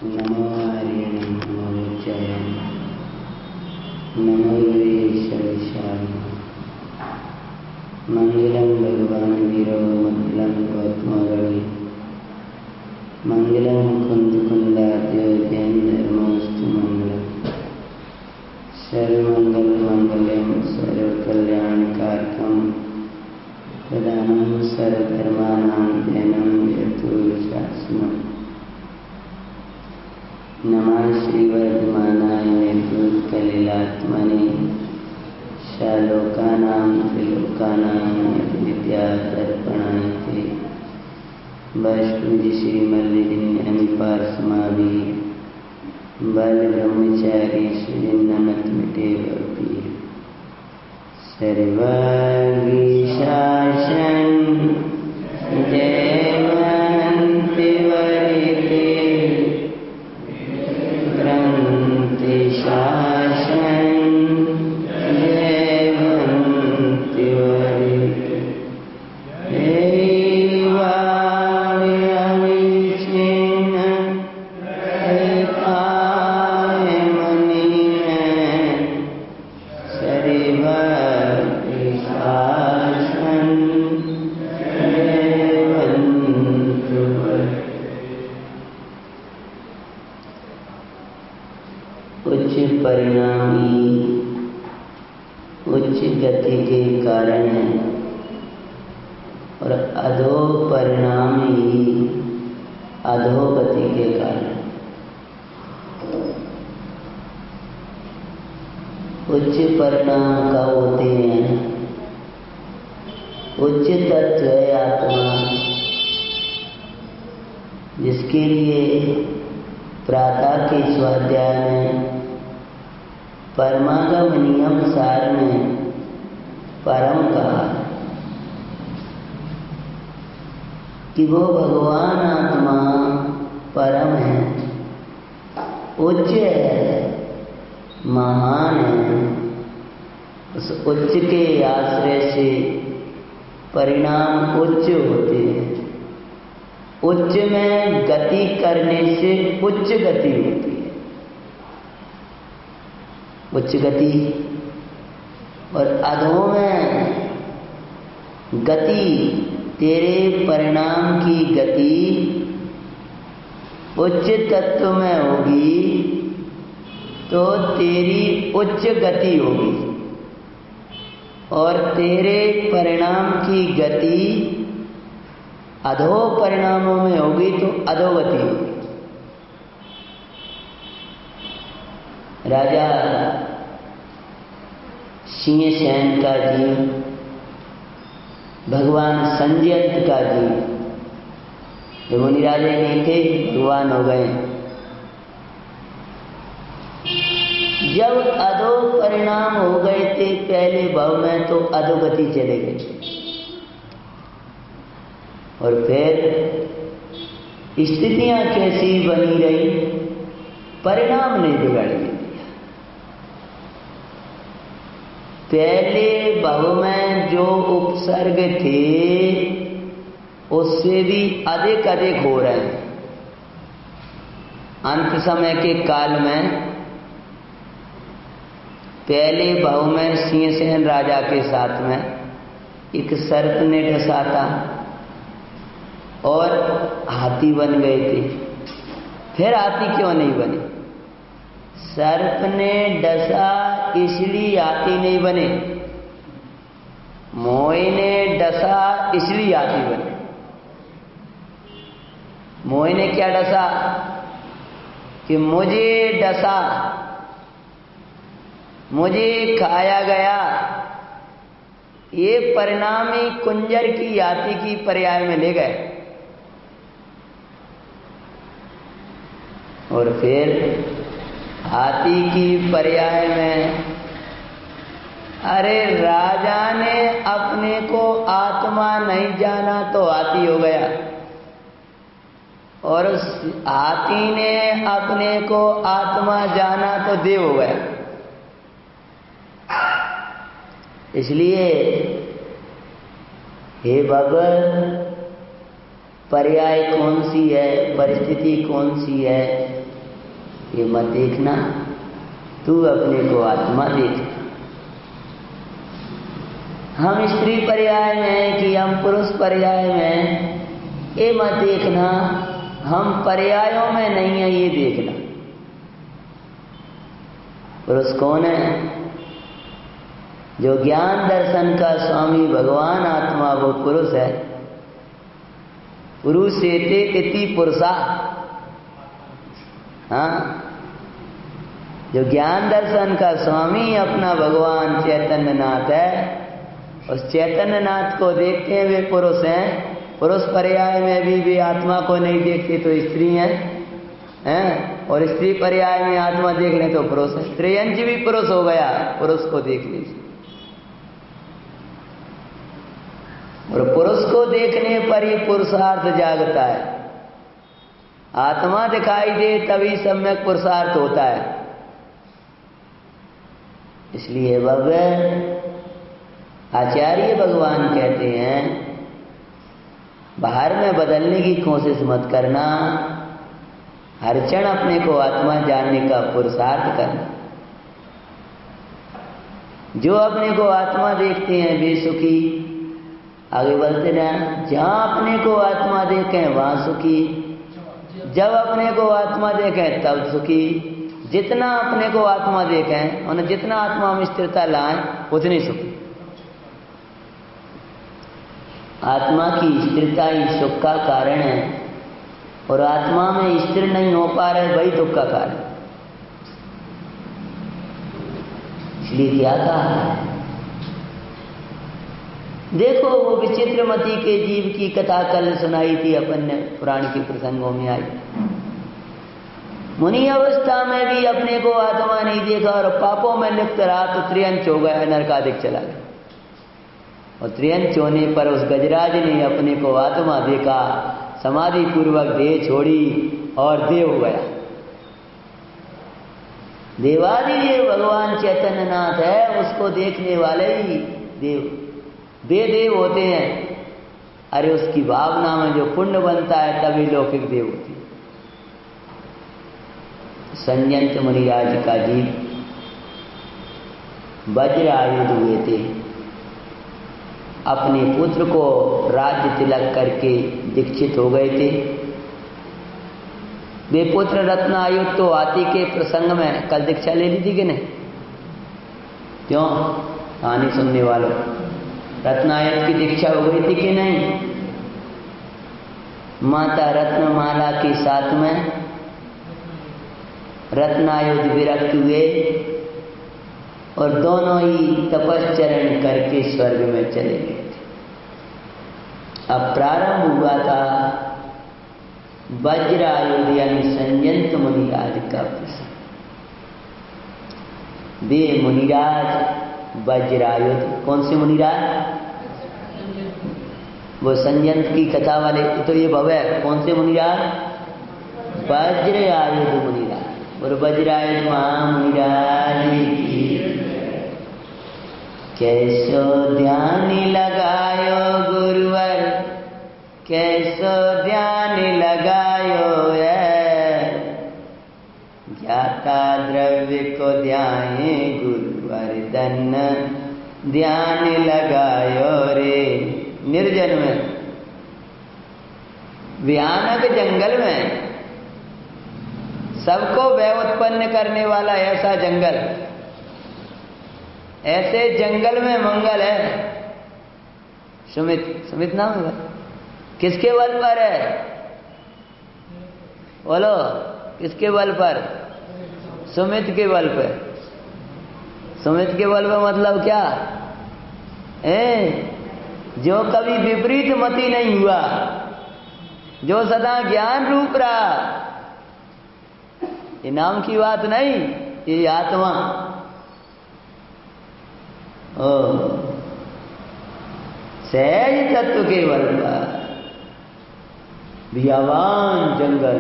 नमो आर्यणे नमो जयं नमो वीरेशविशाल मंगलम भगवान वीरो मंगलम गौतमगणे मंगलम कुंद कुंदाद्यो जैन धर्मोस्तु मंगलम सर्वमंगल मंगलम सर्वकल्याणकारकम प्रधानम सर्वधर्माणां जैनम यतुशासनम नमः श्रीवर्धमानाय निर्भूतकलिलात्मने शालोकानां त्रिलोकानां विद्यादर्पणाय ते वैष्णुजी श्रीमल्लिन्यनिपार्समाभि बल ब्रह्मचारी श्रीनमत मिटे वपि सर्वांगीशासन जयवन्ति वरिते ग्रन्थि शासन जयवन्ति वरिते परिणामी उच्च गति के कारण है और अधो परिणामी अधोगति के कारण। उच्च परिणाम कब होते हैं? उच्च तत्व है आत्मा, जिसके लिए प्रातः के स्वाध्याय में परमागम नियम सार में परम कहा कि वो भगवान आत्मा परम है, उच्च है, महान है। उस उच्च के आश्रय से परिणाम उच्च होते हैं। उच्च में गति करने से उच्च गति होती है। उच्च गति और अधो में गति, तेरे परिणाम की गति उच्च तत्व में होगी तो तेरी उच्च गति होगी, और तेरे परिणाम की गति अधो परिणामों में होगी तो अधोगति होगी। राजा सिंहसेन का जीव, भगवान संजयंत का जीव, ये मुनि राजे नहीं थे, भगवान हो गए। जब अधो परिणाम हो गए थे पहले भाव में तो अधोगति चले गए, और फिर स्थितियां कैसी बनी रही, परिणाम नहीं बिगड़े। पहले भाव में जो उपसर्ग थे उससे भी अधिक अधिक हो रहे हैं। अंत समय के काल में पहले भाव में सिंहसेन राजा के साथ में एक सर्प ने डसा था और हाथी बन गए थे। फिर हाथी क्यों नहीं बने? सर्प ने डसा इसलिए हाथी नहीं बने, मोह ने डसा इसलिए हाथी बने। मोह ने क्या डसा कि मुझे डसा, मुझे खाया गया, ये परिणामी कुंजर की हाथी की पर्याय में ले गए। और फिर हाथी की पर्याय में, अरे राजा ने अपने को आत्मा नहीं जाना तो हाथी हो गया, और हाथी ने अपने को आत्मा जाना तो देव हो गया। इसलिए हे भगवान, पर्याय कौन सी है, परिस्थिति कौन सी है, ये मत देखना, तू अपने को आत्मा देख। हम स्त्री पर्याय में कि हम पुरुष पर्याय में, ये मत देखना। हम पर्यायों में नहीं है, ये देखना। पुरुष कौन है? जो ज्ञान दर्शन का स्वामी भगवान आत्मा, वो पुरुष है। पुरुषेते इति पुरुषा। हाँ, जो ज्ञान दर्शन का स्वामी अपना भगवान चैतन्य नाथ है, उस चैतन्य नाथ को देखते हैं, वे पुरुष हैं। पुरुष पर्याय में भी वे आत्मा को नहीं देखते तो स्त्री हैं, और स्त्री पर्याय में आत्मा देख रहे तो पुरुष है। त्रयंच भी पुरुष हो गया पुरुष को देखने से। और पुरुष को देखने पर ही पुरुषार्थ जागता है। आत्मा दिखाई दे तभी सम्यक पुरुषार्थ होता है। इसलिए भव्य आचार्य भगवान कहते हैं, बाहर में बदलने की कोशिश मत करना, हर क्षण अपने को आत्मा जानने का पुरुषार्थ करना। जो अपने को आत्मा देखते हैं वे सुखी। आगे बढ़ते ना, जहां अपने को आत्मा देखें वहां सुखी, जब अपने को आत्मा देखें तब सुखी। जितना अपने को आत्मा देखें और जितना आत्मा में स्थिरता लाएं उतनी सुखी। आत्मा की स्थिरता ही सुख का कारण है, और आत्मा में स्थिर नहीं हो पा रहे वही दुख का कारण। इसलिए क्या कहा? देखो वो विचित्रमती के जीव की कथा कल सुनाई थी अपन ने, पुराण के प्रसंगों में आई। मुनि अवस्था में भी अपने को आत्मा नहीं देखा और पापों में लिप्त रहा तो त्रियंच हो गया, नरकादिक चला गया। और त्रियंच होने पर उस गजराज ने अपने को आत्मा देखा, समाधि पूर्वक देह छोड़ी और देव हो गया। देवादिदेव भगवान चैतन्य नाथ है, उसको देखने वाले ही देव देव होते हैं। अरे उसकी भावना में जो पुण्य बनता है तभी लौकिक देव होती है। संयंत मुनिराज का जी वज्र आयुध हुए थे, अपने पुत्र को राज्य तिलक करके दीक्षित हो गए थे। वे पुत्र रत्नायुक्त तो हाथी के प्रसंग में कल दीक्षा ले ली थी कि नहीं? क्यों? कहानी सुनने वालों, रत्नायुक्त की दीक्षा हो गई थी कि नहीं? माता रत्नमाला के साथ में रत्नायुक्त विरक्त हुए और दोनों ही तपश्चरण करके स्वर्ग में चले गए थे। अब प्रारंभ हुआ था वज्रायुध यानी संयंत मुनिराज का प्रसंग। वे मुनिराज वज्रायुध, कौन से मुनिराज? वो संयंत की कथा वाले। तो ये भव्य कौन से मुनिराज? वज्रायुध मुनिराज। और वज्रायुध महामुनिराज की कैसो ध्यान लगायो गुरुवर, कैसो ध्यान लगायो है, ज्ञाता द्रव्य को ध्याए गुरुवर धन ध्यान लगायो रे। निर्जन में, भयानक जंगल में, सबको भय उत्पन्न करने वाला ऐसा जंगल, ऐसे जंगल में मंगल है। सुमित नाम है, किसके बल पर है? बोलो, किसके बल पर? सुमित के बल पर। सुमित के बल पर मतलब क्या है? जो कभी विपरीत मति नहीं हुआ, जो सदा ज्ञान रूप रहा। ये नाम की बात नहीं, ये आत्मा। सहज तत्व के बल पर भयावान जंगल,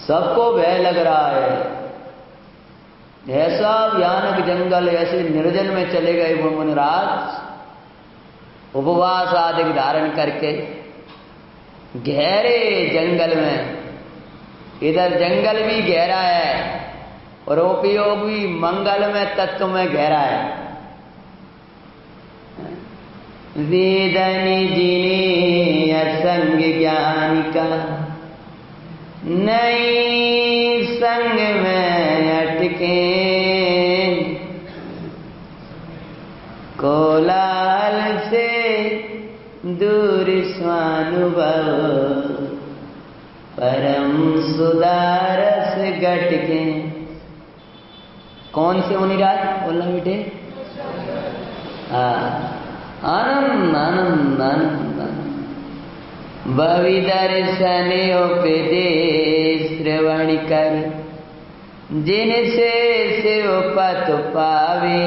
सबको भय लग रहा है। ऐसा भयानक जंगल, ऐसे निर्जन में चले गए वो मुनिराज, उपवास आदि धारण करके गहरे जंगल में इधर जंगल भी गहरा है और उपयोग भी मंगल में तत्व में गहरा है। वेदन जिने असंग ज्ञान का नहीं संग में अटके, कोलाहल से दूर स्वानुभव परम सुदारस घटके। कौन से मुनिराज बोलना बेटे? आनंद आनंद आनंद भवि दर्शन उपदेश श्रवण कर, जिनसे शिव पत पावे,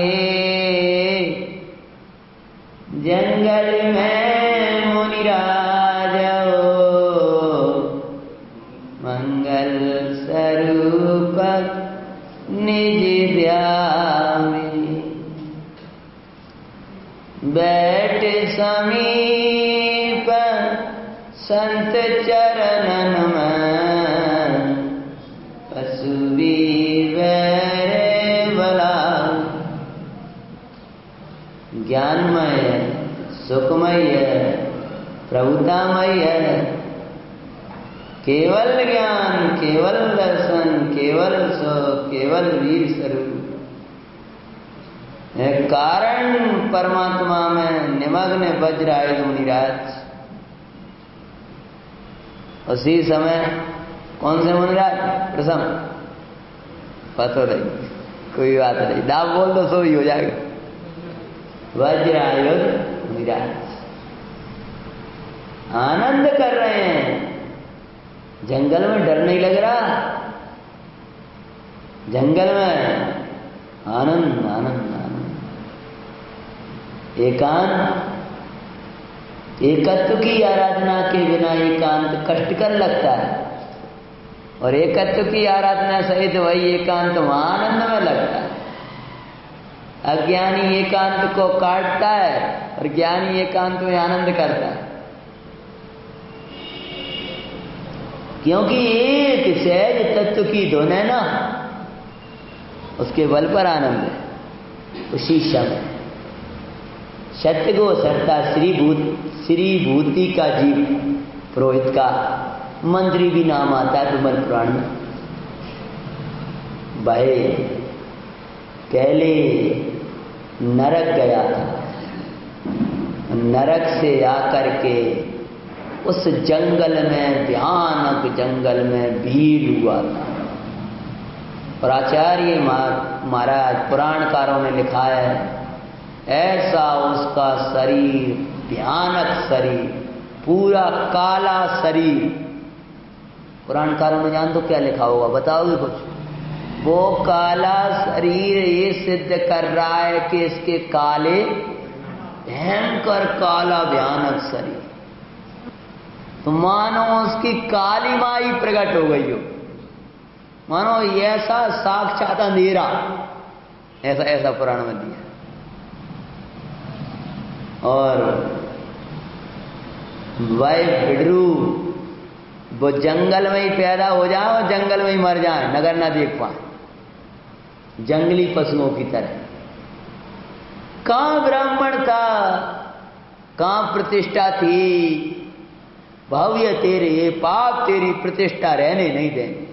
जंगल में मुनिराज मंगल स्वरूप निज ध्यावे। बैठ समीप संत चरणन में, पशु वैर बला। ज्ञानमय सुखमय प्रभुतामय, केवल ज्ञान केवल दर्शन केवल सुख केवल वीर स्वरूप। कारण परमात्मा में निमग्न वज्रायुध मुनिराज। उसी समय कौन से मुनिराज? प्रथम पता नहीं, कोई बात नहीं, दाब बोल दो सो ही हो जाएगा। वज्रायुध मुनिराज आनंद कर रहे हैं। जंगल में डर नहीं लग रहा, जंगल में आनंद आनंद आनंद। एकांत, एकत्व की आराधना के बिना एकांत कष्टकर लगता है, और एकत्व की आराधना सहित वही एकांत आनंद में लगता है। अज्ञानी एकांत को काटता है और ज्ञानी एकांत में आनंद करता है, क्योंकि एक सहज तत्व की धुन है ना, उसके बल पर आनंद है। उसी समय सत्य गो सत्ता श्री भूति का जीव पुरोहित का मंत्री भी नाम आता है विमल पुराण में। भाई पहले नरक गया था, नरक से आकर के उस जंगल में, भयानक जंगल में भीड़ हुआ था। और आचार्य महाराज पुराणकारों ने लिखा है, ऐसा उसका शरीर, भयानक शरीर, पूरा काला शरीर। पुराणकारों ने जान तो क्या लिखा होगा, बताओगे कुछ? वो काला शरीर ये सिद्ध कर रहा है कि इसके काले भयंकर काला भयानक शरीर, तो मानो उसकी काली माई प्रकट हो गई हो, मानो ऐसा साक्षात अंधेरा, ऐसा ऐसा पुराण में दिया। और वह बिडरू वो जंगल में ही पैदा हो जाए और जंगल में ही मर जाए, नगर ना देख पाए, जंगली पशुओं की तरह। कहां ब्राह्मण था, कहां प्रतिष्ठा थी? भव्य तेरे ये पाप तेरी प्रतिष्ठा रहने नहीं देंगे।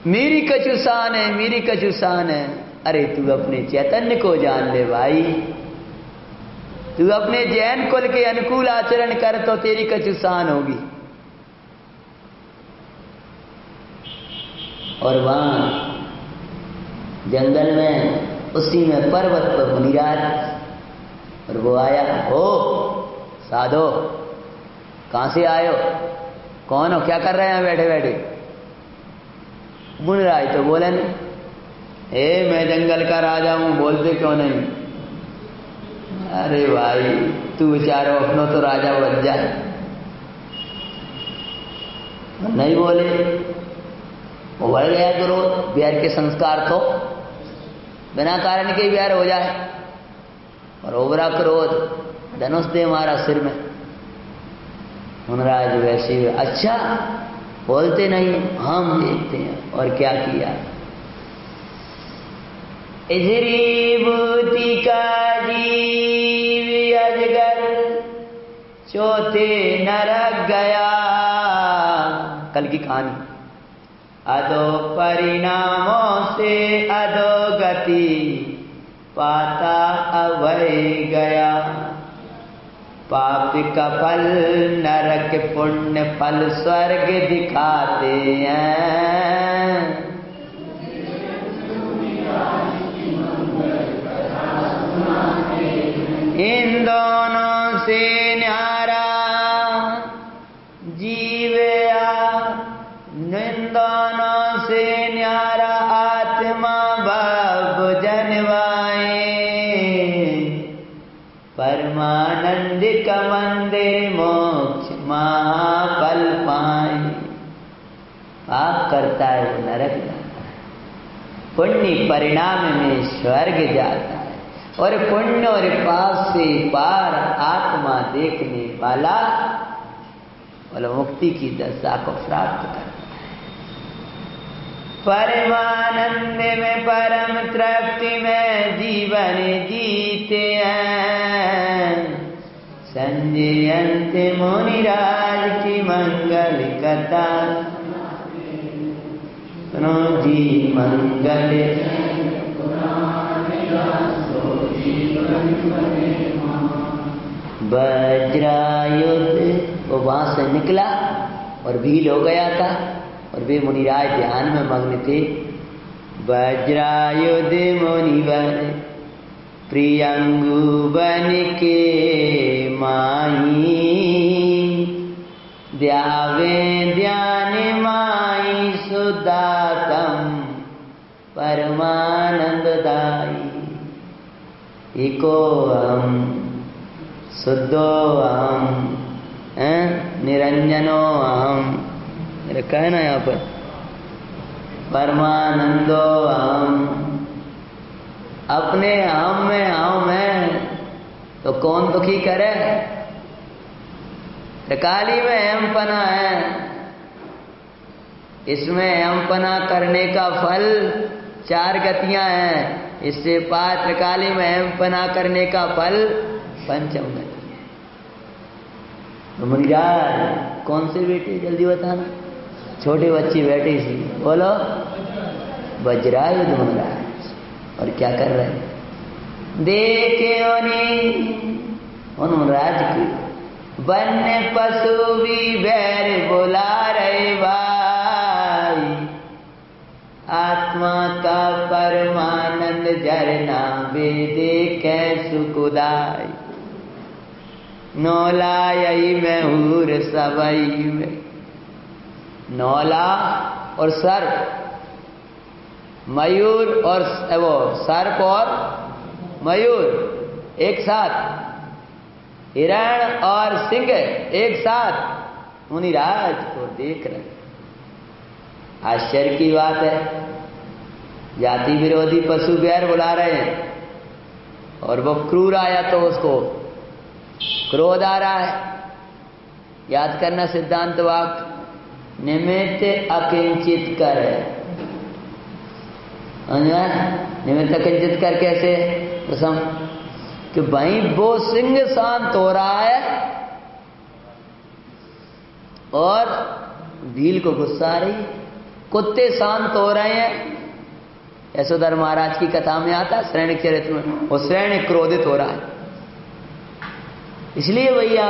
मेरी कचुसान है, मेरी कचुसान है। अरे तू अपने चैतन्य को जान ले भाई, तू अपने जैन कुल के अनुकूल आचरण कर तो तेरी कचुसान होगी। और वहां जंगल में उसी में पर्वत पर मुनिराज, और वो आया, हो साधो कहां से आए हो, कौन हो, क्या कर रहे हैं बैठे बैठे? मुनिराज तो बोले नहीं, मैं जंगल का राजा हूं, बोलते क्यों नहीं? अरे भाई तू बेचारो अपना तो राजा बन जाए, नहीं बोले। वो बढ़ गया क्रोध, ब्याह के संस्कार तो बिना कारण के ब्याह हो जाए, और ओवरा क्रोध धनुष दे मारा सिर में। मुनराज वैसे ही, अच्छा बोलते नहीं, हम देखते हैं। और क्या किया? इजरी बूटी का जीव अजगर चौथे नरक गया। कल की कहानी। अधो परिणामों से अधोगति पाता अभय गया। पाप का फल नरक, पुण्य फल स्वर्ग दिखाते हैं। इन दोनों से न्यारा जीवया, इन दोनों से न्यारा आत्मा भव जनवाए। परमानंद का मंदिर मोक्ष महाफल पाए। पाप करता है वो नरक जाता है, पुण्य परिणाम में स्वर्ग जाता है। और पुण्य और पाप से पार आत्मा देखने वाला बोला मुक्ति की दशा को प्राप्त करता है। परमानंद में परम तृप्ति में जीवन जीते हैं। संजयंत मुनिराज की मंगल कथा सुनो जी। मंगल वज्रायुध, वो वहां से निकला और भील हो गया था और वे मुनिराज ध्यान में मग्न थे। वज्रायुध मुनिवर प्रियंगु बन के माई। ध्यावे ध्यान माई सुदातम परमानंददाई। एको हम शुद्धो हम निरंजनो हम, रखा है ना यहाँ पर, परमानंदो हम। अपने हम में हम है तो कौन दुखी करे? काली में हम पना है, इसमें हम पना करने का फल 4 गतियां हैं। इससे पात्र काली में हम पना करने का फल 5 गति। तो मुनिराज कौन से बेटे जल्दी बताना? छोटे बच्चे बैठे सी, बोलो। वज्रायुध मुनिराज। और क्या कर रहे हैं? देखे उन मुनिराज की वन्य पशु भी बैर बुला रहे भाई। आत्मा का परमानंद झरना वे देखे सुखदाई। नौला यही में हूर सबई में। नौला और सर्प, मयूर और वो सर्प और मयूर एक साथ, हिरण और सिंह एक साथ मुनिराज को देख रहे। आश्चर्य की बात है, जाति विरोधी पशु बैर बुला रहे हैं और वो क्रूर आया तो उसको क्रोध आ रहा है। याद करना सिद्धांत वाक्य, निमित्त अकिंचित कर। निमित्त अकिंचित कर कैसे? तो सम कि भाई वो सिंह शांत हो रहा है और भील को गुस्सा आ रही है। कुत्ते शांत हो रहे हैं। यशोधर महाराज की कथा में आता है श्रेणी चरित्र में, वो श्रेणी क्रोधित हो रहा है। इसलिए भैया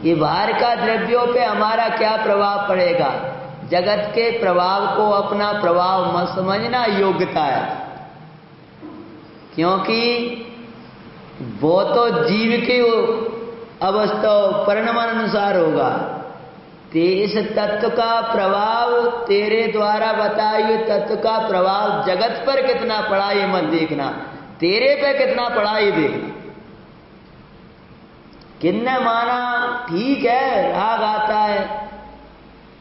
ये बाहर का द्रव्यों पे हमारा क्या प्रभाव पड़ेगा? जगत के प्रभाव को अपना प्रभाव मत समझना, योग्यता है। क्योंकि वो तो जीव की अवस्था परिणामानुसार होगा। इस तत्व का प्रभाव, तेरे द्वारा बताए हुए तत्व का प्रभाव जगत पर कितना पड़ा ये मत देखना, तेरे पे कितना पड़ा ये देखना। किन्ने माना ठीक है, राग आता है,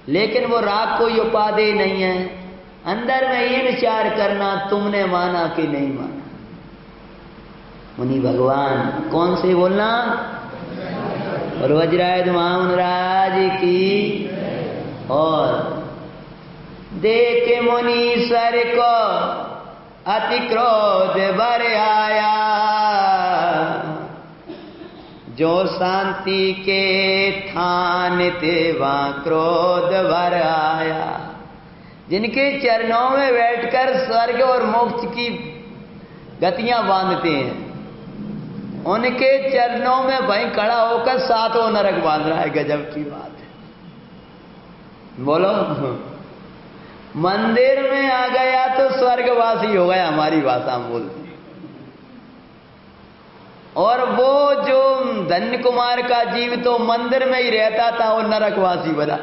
लेकिन वो राग कोई उपादेय नहीं है। अंदर में ये विचार करना तुमने माना कि नहीं माना। मुनि भगवान कौन से बोलना? और वज्रायुध महामुनि राज की। और देखे मुनीश्वर को अति क्रोध भर आया, जो शांति के थान थे वहां क्रोध भर आया। जिनके चरणों में बैठकर स्वर्ग और मोक्ष की गतियां बांधते हैं, उनके चरणों में वहीं खड़ा होकर सातों नरक बांध रहा है। गजब की बात है। बोलो, मंदिर में आ गया तो स्वर्गवासी हो गया, हमारी भाषा में बोलते। और वो जो धन्य कुमार का जीव तो मंदिर में ही रहता था, वो नरकवासी बना।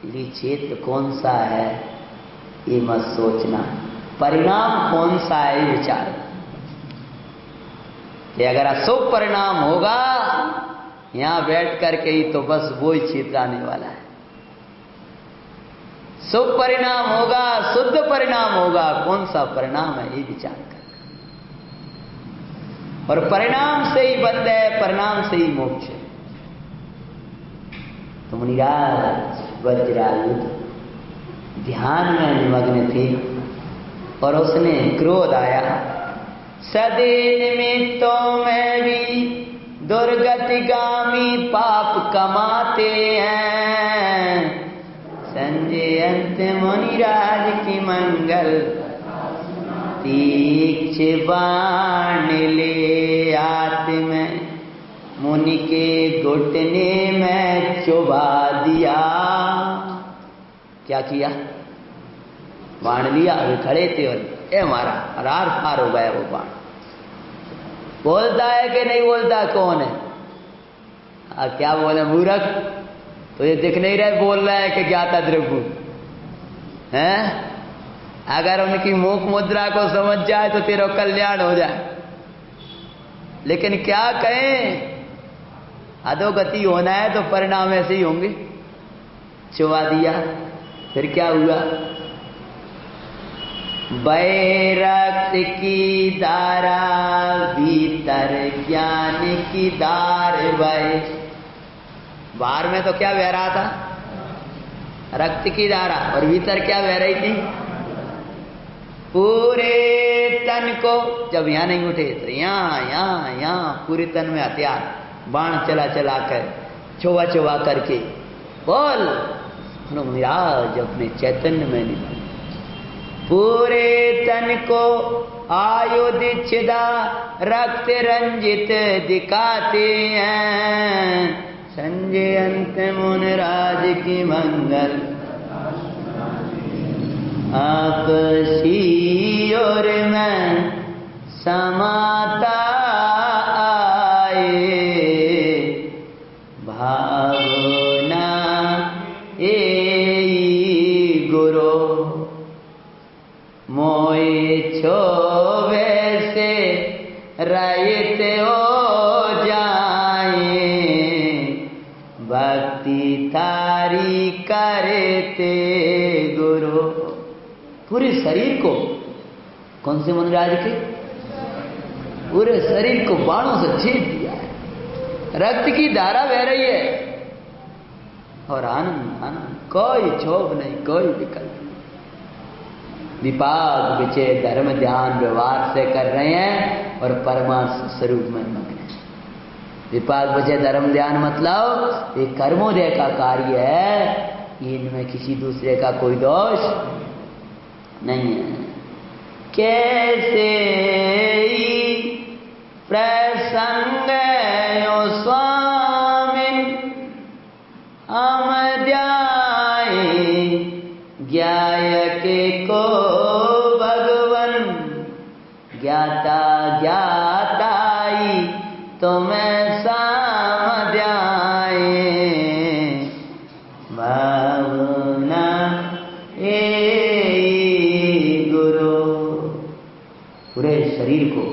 ये क्षेत्र कौन सा है ये मत सोचना, परिणाम कौन सा है ये विचार। कि अगर अशुभ परिणाम होगा यहां बैठ करके ही, तो बस वो ही क्षेत्र आने वाला है। शुभ परिणाम होगा, शुद्ध परिणाम होगा, कौन सा परिणाम है ये विचार कर। और परिणाम से ही बंध है, परिणाम से ही मोक्ष है। तो मुनिराज वज्रायुध ध्यान में निमग्न थे और उसने क्रोध आया। सदे निमित्तों में भी दुर्गतिगामी पाप कमाते हैं, संजय अंत मुनिराज की मंगल तीक्ष्ण बाण ले आते में मुनि के घुटने में चुभा दिया। क्या किया? बाण लिया, वे खड़े थे और ए मारा, रार फार हो गया वो बाण। बोलता है कि नहीं बोलता? कौन है? क्या बोले मूर्ख, तो ये दिख नहीं रहा बोल रहा है कि ज्ञाता द्रव्य है। अगर उनकी मुख मुद्रा को समझ जाए तो तेरा कल्याण हो जाए। लेकिन क्या कहें, अधोगति होना है तो परिणाम ऐसे ही होंगे। चुबा दिया, फिर क्या हुआ? बैरक्त की धारा भीतर ज्ञान की धार बहे। बाहर में तो क्या बह रहा था? रक्त की धारा। और भीतर क्या बह रही थी? पूरे तन को, जब यहां नहीं उठे तो यहां पूरे तन में हथियार, बाण चला चला कर, चुबा चुबा करके बोल मिराज अपने चैतन्य में नहीं। पूरे तन को आयुध छिदा रक्त रंजित दिखाते हैं, संजय अंत मुनिराज की मंगल आपसी और मैं समाता आए, भावना ए गुरु मोए छोवे से रहित हो जाए, भक्ति थारी करते गुरु। पूरे शरीर को, कौन से मुनिराज के? पूरे शरीर को बाणों से छेद दिया है, रक्त की धारा बह रही है और आनंद आनंद, कोई क्षोभ नहीं, कोई विकल्प नहीं। विपाक विचय धर्म ध्यान व्यवहार से कर रहे हैं और परमात्मा स्वरूप में मग्न है। विपाक विचय धर्म ध्यान मतलब ये कर्मोदय का कार्य है, इनमें किसी दूसरे का कोई दोष नहीं है। कैसे प्रसंग स्वामिन हम ध्याए, ज्ञाय के को भगवन ज्ञाता ज्ञाताई तुम्हें साम ध्याए, भावना पूरे शरीर को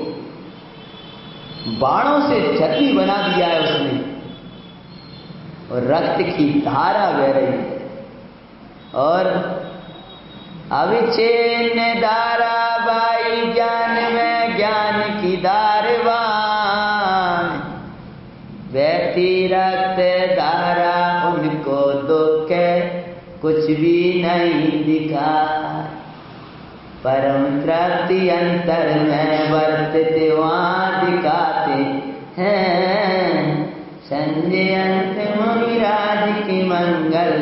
बाणों से छती बना दिया है उसने और रक्त की धारा बह रही है। और अविच्छिन्न धारा बाई ज्ञान में ज्ञान की धारवान, बहती रक्त धारा, उनको दुख कुछ भी नहीं दिखा। परम तृप्ति अंतर में वर्तते वहाँ दिखाते हैं। संजय अंत मुनिराज की मंगल,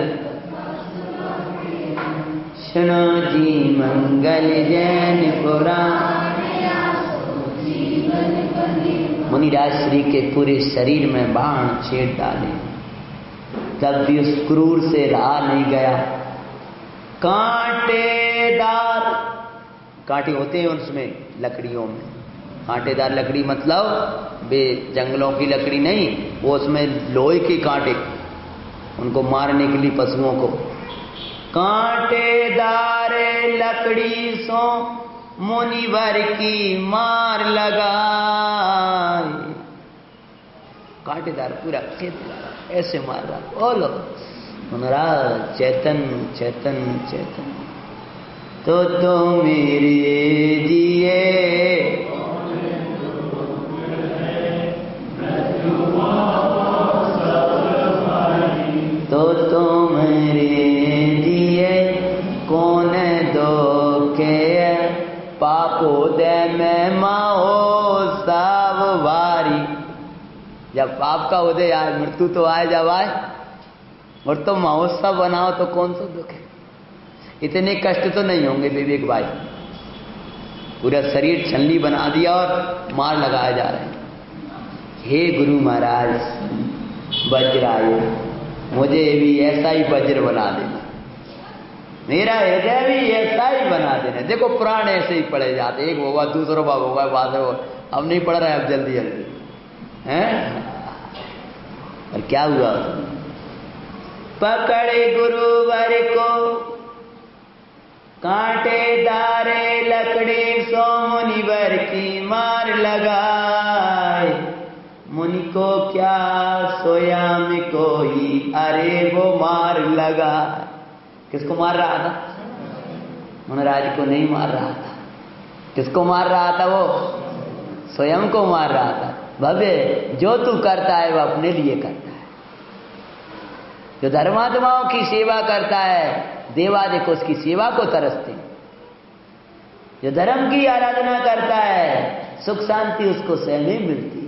सुनो जी मंगल जैन पुराण। मुनिराज श्री के पूरे शरीर में बाण छेद डाले, तब भी उस क्रूर से रहा नहीं गया। कांटेदार, कांटे होते हैं उसमें लकड़ियों में, कांटेदार लकड़ी मतलब वे जंगलों की लकड़ी नहीं, वो उसमें लोहे के कांटे, उनको मारने के लिए पशुओं को। कांटेदार लकड़ी सो मुनिवर की मार लगाए। कांटेदार पूरा खेत ऐसे मार रहा, बोलो मुनिराज चेतन चेतन चेतन। तो मेरे दिए तो मेरे दिए कौन दो के, पापो दे में माओ साव वारी। जब पाप का उदय आए, मृत्यु तो आए जब आए, और तो महोत्सव बनाओ तो कौन सा दुख है। इतने कष्ट तो नहीं होंगे विवेक भाई, पूरा शरीर छलनी बना दिया और मार लगाए जा रहे हैं। हे गुरु महाराज वज्रायु, मुझे भी ऐसा ही वज्र बना देना, मेरा हृदय भी ऐसा ही बना देना। देखो पुराण ऐसे ही पढ़े जाते, एक होगा दूसरा बाब होगा, बाद अब नहीं पढ़ रहे, अब जल्दी जल्दी हैं। और क्या हुआ, पकड़े गुरुवर को कांटेदारे लकड़ी सो मुनिवर की मार लगाए। मुनि को क्या सोया में कोई, अरे वो मार लगा। किसको मार रहा था? मुनिराज को नहीं मार रहा था। किसको मार रहा था? वो स्वयं को मार रहा था। भव्य, जो तू करता है वो अपने लिए करता है। जो धर्मात्माओं की सेवा करता है, देवादिक उसकी सेवा को तरसते हैं। जो धर्म की आराधना करता है, सुख शांति उसको स्वयं ही मिलती है।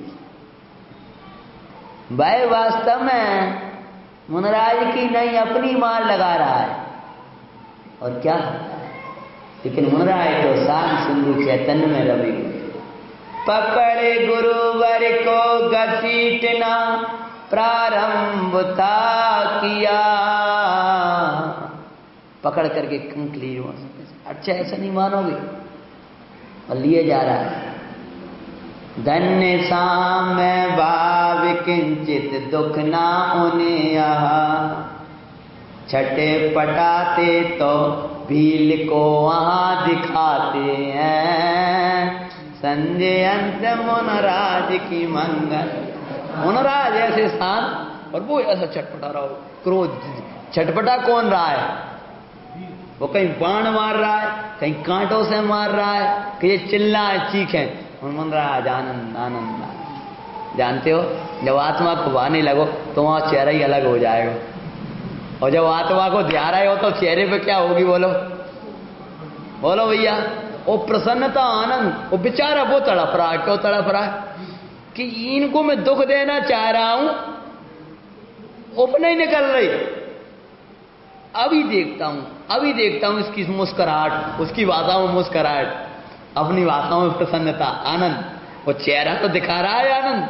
वह वास्तव में मुनिराज की नहीं अपनी मार लगा रहा है। और क्या होता है, लेकिन मुनिराज तो शांत सिंधु चैतन्य में रवि हुए। पकड़े गुरुवर को घसीटना प्रारंभ था किया। पकड़ करके कंकली, अच्छा ऐसा नहीं मानोगे, और लिए जा रहा है। धन्य साम भाव किंचित दुख ना उन्हें यहाँ, छठे पटाते तो भील को वहां दिखाते हैं। संजय अंत मुनिराज की मंगल। मुनिराज ऐसे शांत और वो ऐसा छटपटा रहा हो, क्रोध। छटपटा कौन रहा है? वो कहीं बाण मार रहा है, कहीं कांटों से मार रहा है, कहीं चिल्लाए चीखें। मुनिराज आनंद आनंद आनंद। जानते हो, जब आत्मा को बहाने लगो तो वहां चेहरा ही अलग हो जाएगा, और जब आत्मा को ध्यान रहे हो तो चेहरे पे क्या होगी? बोलो बोलो भैया। वो प्रसन्नता, आनंद। वो बेचारा वो तड़प रहा है, क्यों तड़प रहा है? कि इनको मैं दुख देना चाह रहा हूं, वो नहीं निकल रही। अभी देखता हूं इसकी मुस्कुराहट, उसकी भाषाओं में मुस्कुराहट, अपनी भाषाओं में प्रसन्नता, आनंद। वो चेहरा तो दिखा रहा है आनंद।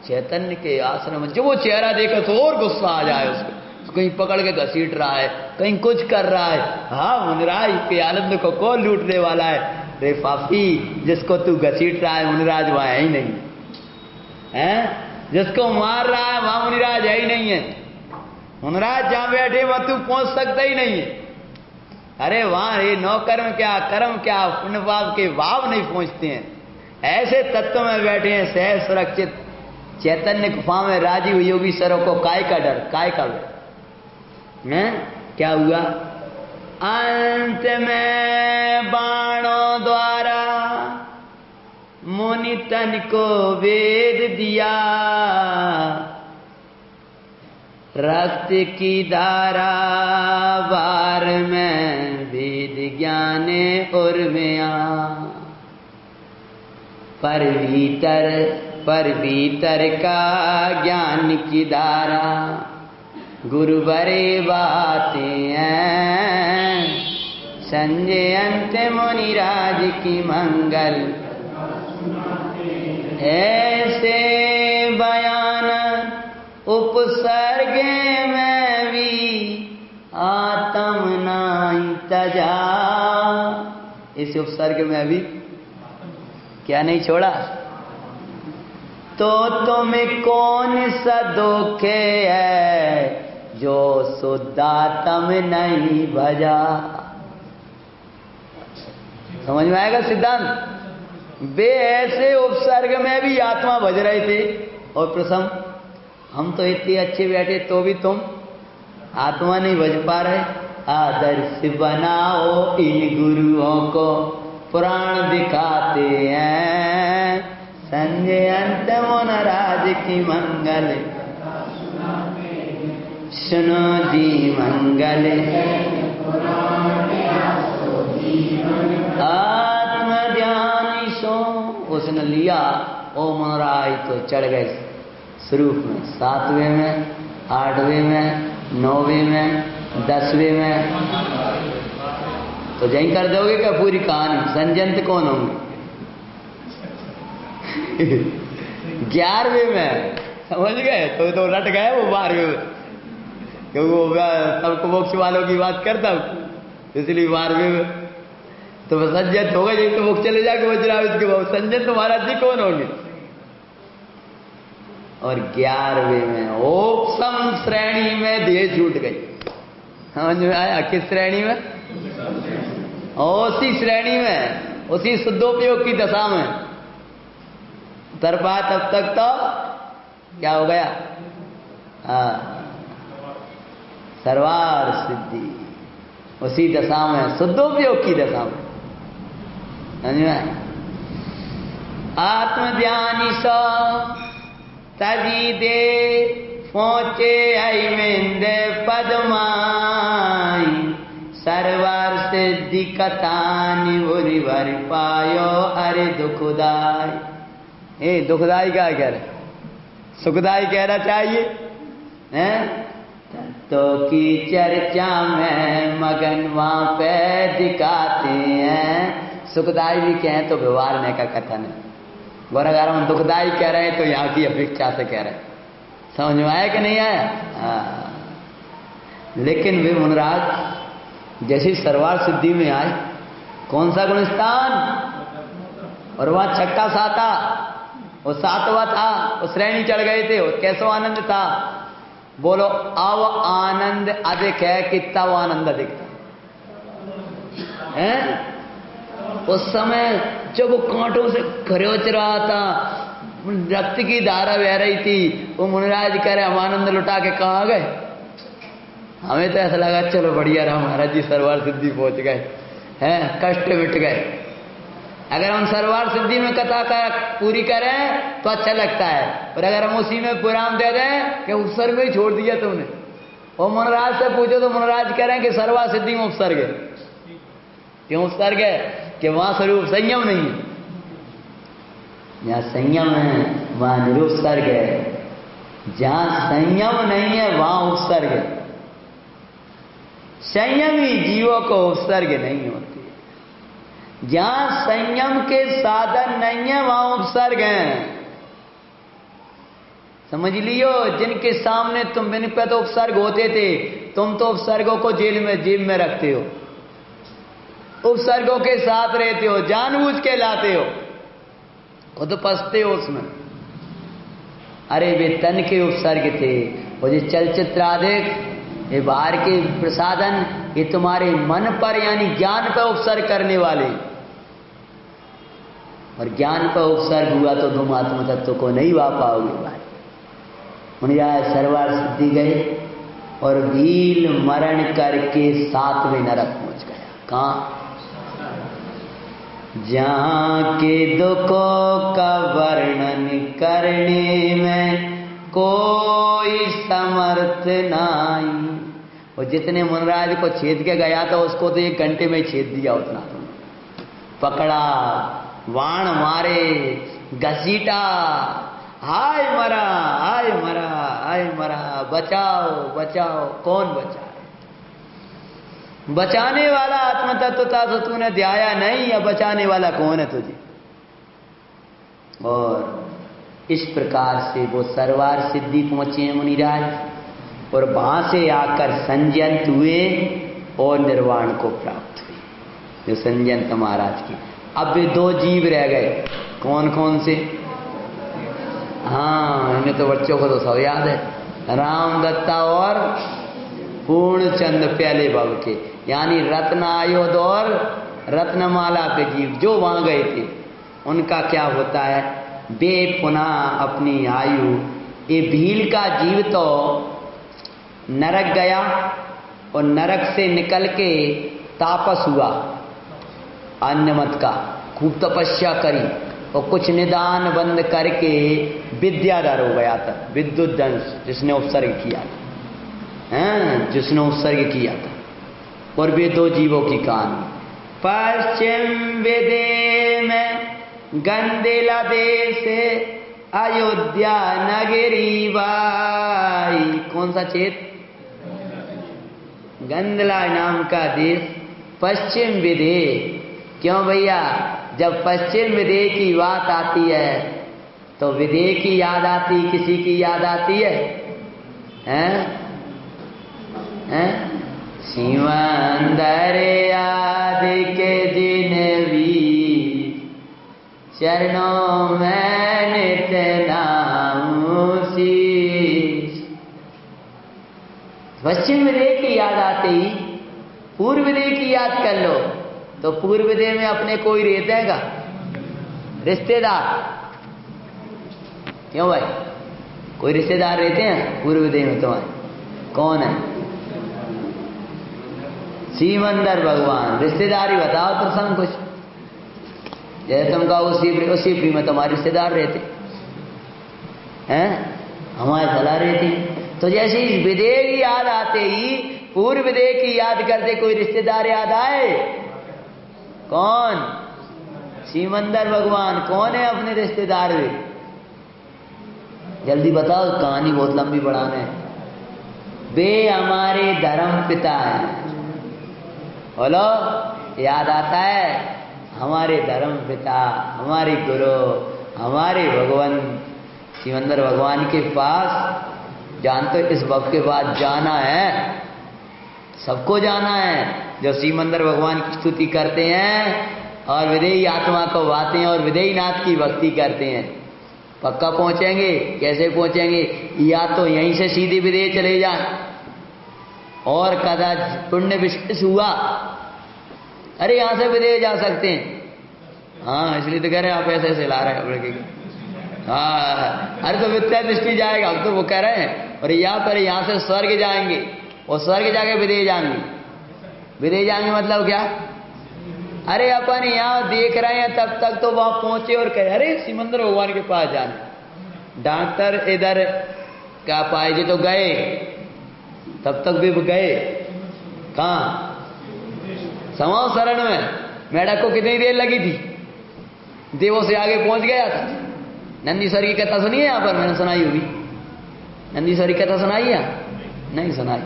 चैतन्य के आश्रम में जो वो चेहरा देखा तो और गुस्सा आ जाए उसको, कहीं पकड़ के घसीट रहा है, कहीं कुछ कर रहा है। हाँ, मुनिराज के आनंद को कौन लूटने वाला है? रे पापी, जिसको तू घसीट रहा है मुनिराज वहां है ही नहीं है। जिसको मार रहा है वहां मुनिराज है ही नहीं है। मुनिराज जहां बैठे वहां तू पहुंच सकता ही नहीं है। अरे वहां ये नौकर्म क्या, कर्म क्या, पुण्य पाप के भाव नहीं पहुंचते हैं। ऐसे तत्व में बैठे हैं सहज सुरक्षित चैतन्य गुफा में राजीव योगीश्वरों को काय का डर, काय का डर है? क्या हुआ? अंत में बाणों द्वारा मुनि तन को वेद दिया। रक्त की धारा बार में वेद ज्ञान उर्मिया, पर भीतर का ज्ञान की धारा गुरु बरे बातें हैं, संजय अंत मुनिराज की मंगल ऐसे बयान उपसर्ग में भी आत्म नाई तजा। इस उपसर्ग में भी क्या नहीं छोड़ा? तो तुम्हें कौन सा धोखे है जो शुद्धात्म नहीं भजा। समझ में आएगा सिद्धांत? वे ऐसे उपसर्ग में भी आत्मा भज रहे थे और प्रथम हम तो इतने अच्छे बैठे तो भी तुम आत्मा नहीं भज पा रहे। आदर्श बनाओ इन गुरुओं को पुराण दिखाते हैं, संजय अंत मुनिराज की मंगल सुनो जी मंगल। आत्मध्यान सो उसने लिया ओ मुनिराज तो चढ़ गए स्वरूप में, 7वें में, 8वें में, 9वें में, 10वें में। तो यही कर दोगे क्या पूरी कहानी? संजंत कौन होंगे? 11वें में समझ गए तो रट गए वो 12वें में, क्योंकि वो सबको मोक्ष वालों की बात करता हूं इसलिए 12वें में तो संजंत होगा। यही तो मोक्ष चले जाके वज्राविद के भाव संजंत महाराज जी कौन होंगे? और 11वें में ओपसम श्रेणी में देह छूट गई। समझ में आया? किस श्रेणी में? उसी श्रेणी में, उसी शुद्धोपयोग की दशा में। तरपा तब तक तो क्या हो गया? सर्वार सिद्धि, उसी दशा में, शुद्धोपयोग की दशा में। समझ में? आत्मध्यानी सो तजी दे पहुंचे अमेंद पदमाई, सर्वार सिद्धि कथानी बुरी भर पायो अरे दुखदाई। ए दुखदाई क्या कह रहे? सुखदाई कहना चाहिए हैं? तो की चर्चा में मगन वहां पे दिखाते हैं। सुखदाई भी कहें तो व्यवहार का कथन है, और अगर हम दुखदाई कह रहे हैं तो यहाँ की अपेक्षा से कह रहे हैं। समझ में आया कि नहीं आया? लेकिन वे मुनिराज जैसी सर्वार सिद्धि में आए, कौन सा गुण स्थान, और वहां छठा साता, वो 7वां था, वो श्रेणी चढ़ गए थे। वो कैसो आनंद था? बोलो अब आनंद अधिक है, कितना वो आनंद अधिक था है? उस समय जब वो कांटों से खरोच रहा था, रक्त की धारा बह रही थी, वो मुनिराज कह रहे हम आनंद लुटा के कहाँ गए? हमें तो ऐसा लगा चलो बढ़िया रहा, महाराज जी सर्वार सिद्धि पहुंच गए हैं, कष्ट मिट गए। अगर हम सर्वार सिद्धि में कथा पूरी करें तो अच्छा लगता है, और अगर हम उसी में पुराण दे दें कि उपसर्ग में ही छोड़ दिया तुमने, और मुनिराज से पूछो तो मुनिराज कह रहे हैं कि सर्वार सिद्धि में उपसर्ग है। क्यों उपसर्ग है? कि वहां स्वरूप संयम नहीं है। जहां संयम है वहां निरुपसर्ग है, जहां संयम नहीं है वहां उपसर्ग है। संयम ही जीवों को उपसर्ग नहीं होती। जहां संयम के साधन नहीं है वहां उपसर्ग है। समझ लियो, जिनके सामने तुम बिन पे तो उपसर्ग होते थे, तुम तो उपसर्गों को जेब में रखते हो, उपसर्गों के साथ रहते हो, जानबूझ के लाते हो, खुद फंसते हो उसमें। अरे वे तन के उपसर्ग थे, वो जो चलचित्र आदिक, ये बाहर के प्रसाधन, ये तुम्हारे मन पर यानी ज्ञान पर उपसर्ग करने वाले, और ज्ञान पर उपसर्ग हुआ तो तुम आत्म तत्व को नहीं पा पाओगे भाई। मुनिराज सर्वार सिद्धि गए और भील मरण करके 7वें नरक पहुंच गया। कहां? जहां के दुखों का वर्णन करने में कोई समर्थ नाई। और जितने मुनराज को छेद के गया था उसको तो 1 घंटे में छेद दिया उतना। पकड़ा, वाण मारे, घसीटा, हाय मरा, हाय मरा, हाय मरा, बचाओ बचाओ। कौन बचाए? बचाने वाला आत्म तत्व था तो तूने ध्याया नहीं, या बचाने वाला कौन है तुझे? और इस प्रकार से वो सर्वार सिद्धि पहुंचे हैं मुनिराज, और वहां से आकर संजयंत हुए और निर्वाण को प्राप्त हुए, जो संजयंत महाराज की। अब वे 2 जीव रह गए। कौन कौन से? हाँ, इन्हें तो बच्चों को तो सब याद है, रामदत्ता और पूर्णचंद पहले भव के, यानी रत्नायोध और रत्नमाला के जीव जो वहां गए थे। उनका क्या होता है? वे पुनः अपनी आयु, ये भील का जीव तो नरक गया और नरक से निकल के तापस हुआ, अन्यमत का खूब तपस्या करी और कुछ निदान बंद करके विद्याधर हो गया था, विद्युत दंश जिसने उपसर्ग किया था, जिसने उपसर्ग किया था। और वे 2 जीवों की कहानी। पश्चिम विदे में गंदेला देश अयोध्या नगरी बाई। कौन सा क्षेत्र? गंदला नाम का देश, पश्चिम विदे। क्यों भैया? जब पश्चिम विदे की बात आती है तो विदे की याद आती, किसी की याद आती है? सिमंदर याद के जिन भी चरणों में नित नामू शीश। पश्चिम विदे की याद आते ही पूर्व विदे की याद कर लो, तो पूर्व विदे में अपने कोई रहते का रिश्तेदार? क्यों भाई, कोई रिश्तेदार रहते हैं पूर्व विदे में तुम्हारे? कौन है? सिमंदर भगवान। रिश्तेदारी बताओ प्रसंग कुछ, जैसे तुम कहो उसी प्री में तुम्हारे रिश्तेदार रहते हैं, हमारे सलाह रहती। तो जैसे इस विदे की याद आते ही पूर्व विदे की याद करते कोई रिश्तेदार याद आए? कौन? सिमंदर भगवान। कौन है अपने रिश्तेदार वे? जल्दी बताओ, कहानी बहुत लंबी बढ़ाना है। वे हमारे धर्म पिता हैं। बोलो, याद आता है? हमारे धर्म पिता, हमारे गुरु, हमारे भगवान सिमंदर भगवान के पास। जानते इस वक्त के बाद जाना है, सबको जाना है। जो सिमंदर भगवान की स्तुति करते हैं और विदेही आत्मा को गाते हैं और विदेही नाथ की भक्ति करते हैं, पक्का पहुंचेंगे। कैसे पहुंचेंगे? या तो यहीं से सीधे विदेह चले जाएं, और कदाचित पुण्य विशेष हुआ, अरे यहां से विदेह जा सकते हैं। हाँ, इसलिए तो कह रहे हैं, आप ऐसे ऐसे ला रहे हैं। हाँ, अरे तो विद्या दृष्टि जाएगा, हम तो वो कह रहे हैं। और या पर यहां से स्वर्ग जाएंगे और स्वर्ग जाके विदेह जाएंगे। विदेह जाएंगे मतलब क्या? अरे अपन यहाँ देख रहे हैं तब तक तो वहां पहुंचे और कहे अरे सिमंदर भगवान के पास जाना। डॉक्टर इधर क्या पाए जी, तो गए, तब तक भी गए कहाँ? समाव शरण में। मेढक को कितनी देर लगी थी? देवों से आगे पहुंच गया था। नंदीश्वर की कथा सुनी है यहाँ पर? मैंने सुनाई होगी। नंदीश्वर की कथा सुनाई है? नहीं सुनाई।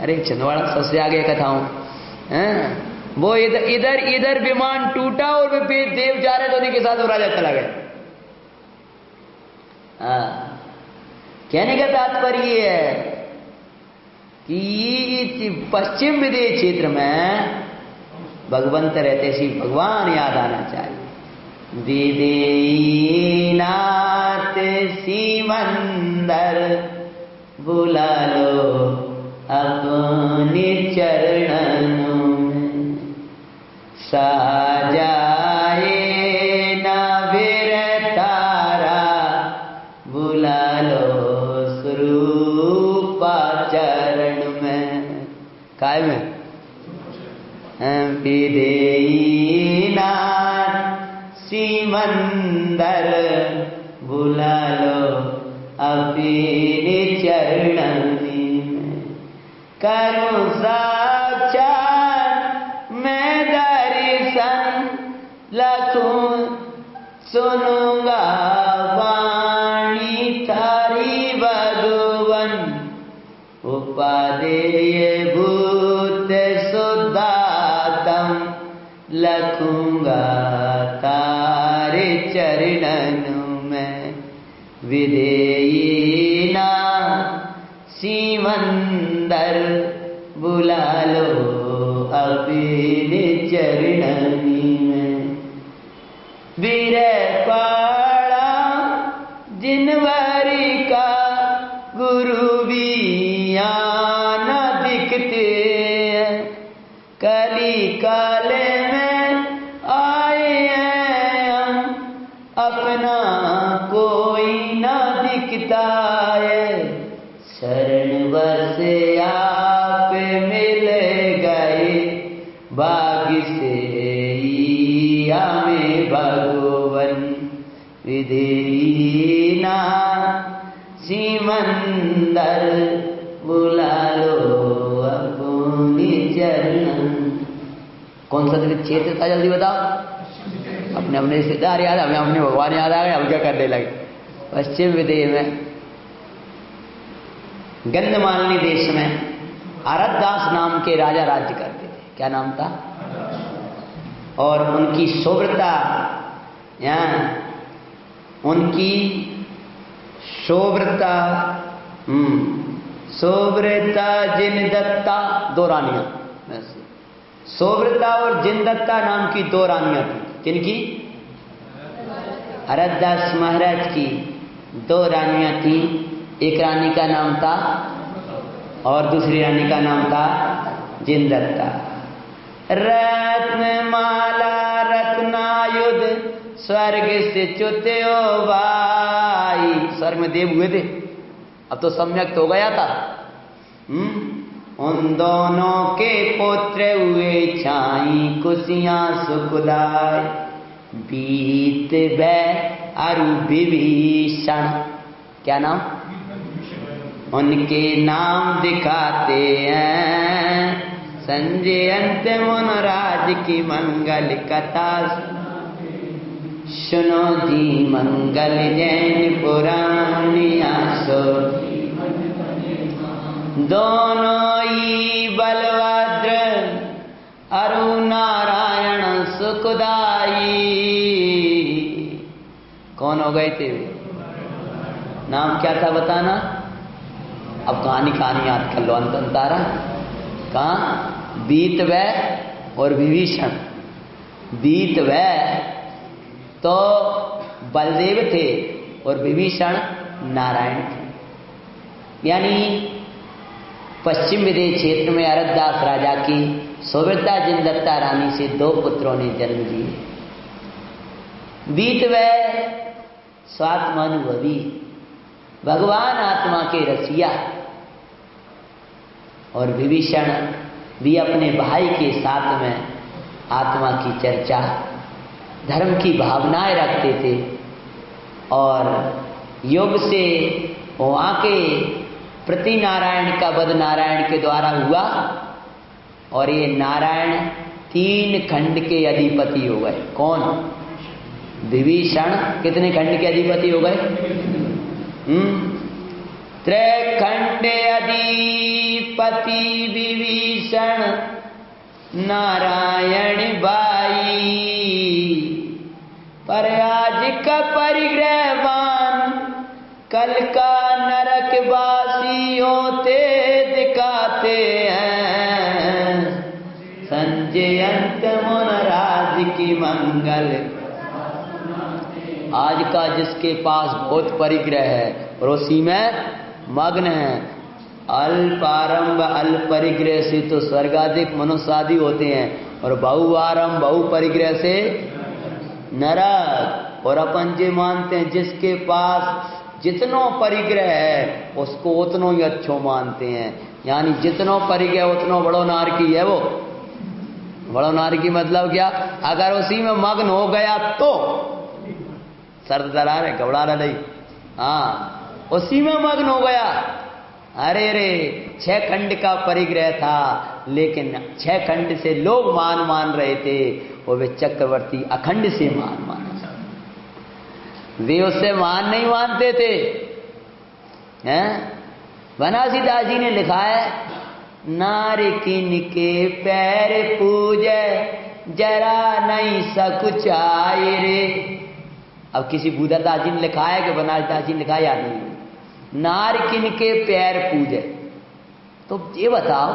अरे छिंदवाड़ा सबसे आगे कथाओं हैं। वो इधर विमान टूटा और वे देव जा रहे तो उन्हीं के साथ वो राजा चला गया। कहने का तात्पर्य है कि पश्चिम विदेह क्षेत्र में भगवंत रहते, श्री भगवान याद आना चाहिए। विदेही नाथ सिमंदर बुला लो अपने चरणों में, साजाए न विरतारा बुला लो स्वरूपा चरण में। काय में? विदेही नाथ सिमंदर बुला लो अपने चरणन में। करूं साक्षात मैं दर्शन, लखूं सुनूंगा वाणी थारी भगवन। उपादेय भूत शुद्धातम, लखूंगा तारे चरणन में। विधेयी ना सिमंदर, बुला लो अपने चरणनी में। विरह पाड़ा जिनवरी का, गुरु भी आना दिखते हैं। कली काले में आए हैं हम, अपना कोई ना दिखता है। शरण बस आप मिल गए, भाग्य से ही हमें भगवन। विधेयी ना सिमंदर, बुला लो अपने चरण। कौन सा क्षेत्र था जल्दी बताओ? अपने अपने रिश्तेदार याद, हमें अपने भगवान याद आ गए, हम क्या करने लगे? पश्चिम विदेह में गंधमालिनी देश में अरदास नाम के राजा राज्य करते थे। क्या नाम था? और उनकी शोभ्रता, उनकी शोभ्रता शोभ्रता जिन दत्ता, दो रानियां। शोभ्रता और जिन दत्ता नाम की दो रानियां थी। किनकी? अरदास महाराज की दो रानियां थी। एक रानी का नाम था और दूसरी रानी का नाम था जिनदत्ता। रत्नमाला रत्नायुध स्वर्ग से च्युत्यो भाई। स्वर्ग में देव हुए थे, अब तो सम्यक हो गया था। उन दोनों के पुत्र हुए छाई कुशियां सुखदाय। बीत भय अरु विभीषण, क्या नाम? उनके नाम दिखाते हैं संजय अंत मनराज की मंगल कथा। सुनो जी मंगल जैन पुराणिया सो। दोनों ही बलभद्र अरु नारायण सुखदाई। कौन हो गए थे? नाम क्या था बताना? अब कहानी याद कर लो। अंतारा कहाँ? बीत वह और विभीषण। बीत वह तो बलदेव थे और विभीषण नारायण थे। यानी पश्चिम विदेह क्षेत्र में अरदास राजा की शोभ्रता जिनदत्ता रानी से दो पुत्रों ने जन्म लिए। बीत वह स्वात्मानुभवी, भगवान आत्मा के रसिया, और विभीषण भी अपने भाई के साथ में आत्मा की चर्चा, धर्म की भावनाएं रखते थे। और योग से वहाँ के प्रति नारायण का वध नारायण के द्वारा हुआ और ये नारायण 3 खंड के अधिपति हो गए। कौन? विभीषण कितने खंड के अधिपति हो गए? 3 खंड अधिपति विभीषण नारायण बाई। पर आज का परिग्रहवान कल का नरकवासी होते दिखाते हैं। संजय अंत मनराज की मंगल। आज का जिसके पास बहुत परिग्रह है और उसी में मग्न है। अल्पारंभ अल्प परिग्रह से तो स्वर्गाधिक मनुष्यादि होते हैं और बहुआरंभ बहु परिग्रह से नरक। और अपन जे मानते हैं जिसके पास जितनो परिग्रह है उसको उतनो ही अच्छो मानते हैं। यानी जितनो परिग्रह उतनो बड़ो नारकी है। वो बड़ो नारकी मतलब क्या? अगर उसी में मग्न हो गया तो सर्द दरार है, घबराना नहीं। हाँ, उसी में मग्न हो गया। अरे रे 6 खंड का परिग्रह था, लेकिन 6 खंड से लोग मान रहे थे, और वे चक्रवर्ती अखंड से माना। वे उससे नहीं मानते थे। बनारसीदास जी ने लिखा है, नारकिन के पैर पूजे जरा नहीं सकुचाए रे। अब किसी भूधरदास जी ने लिखा है कि बनारसीदास जी ने लिखा याद नहीं, नारकिन के पैर पूजे। तो ये बताओ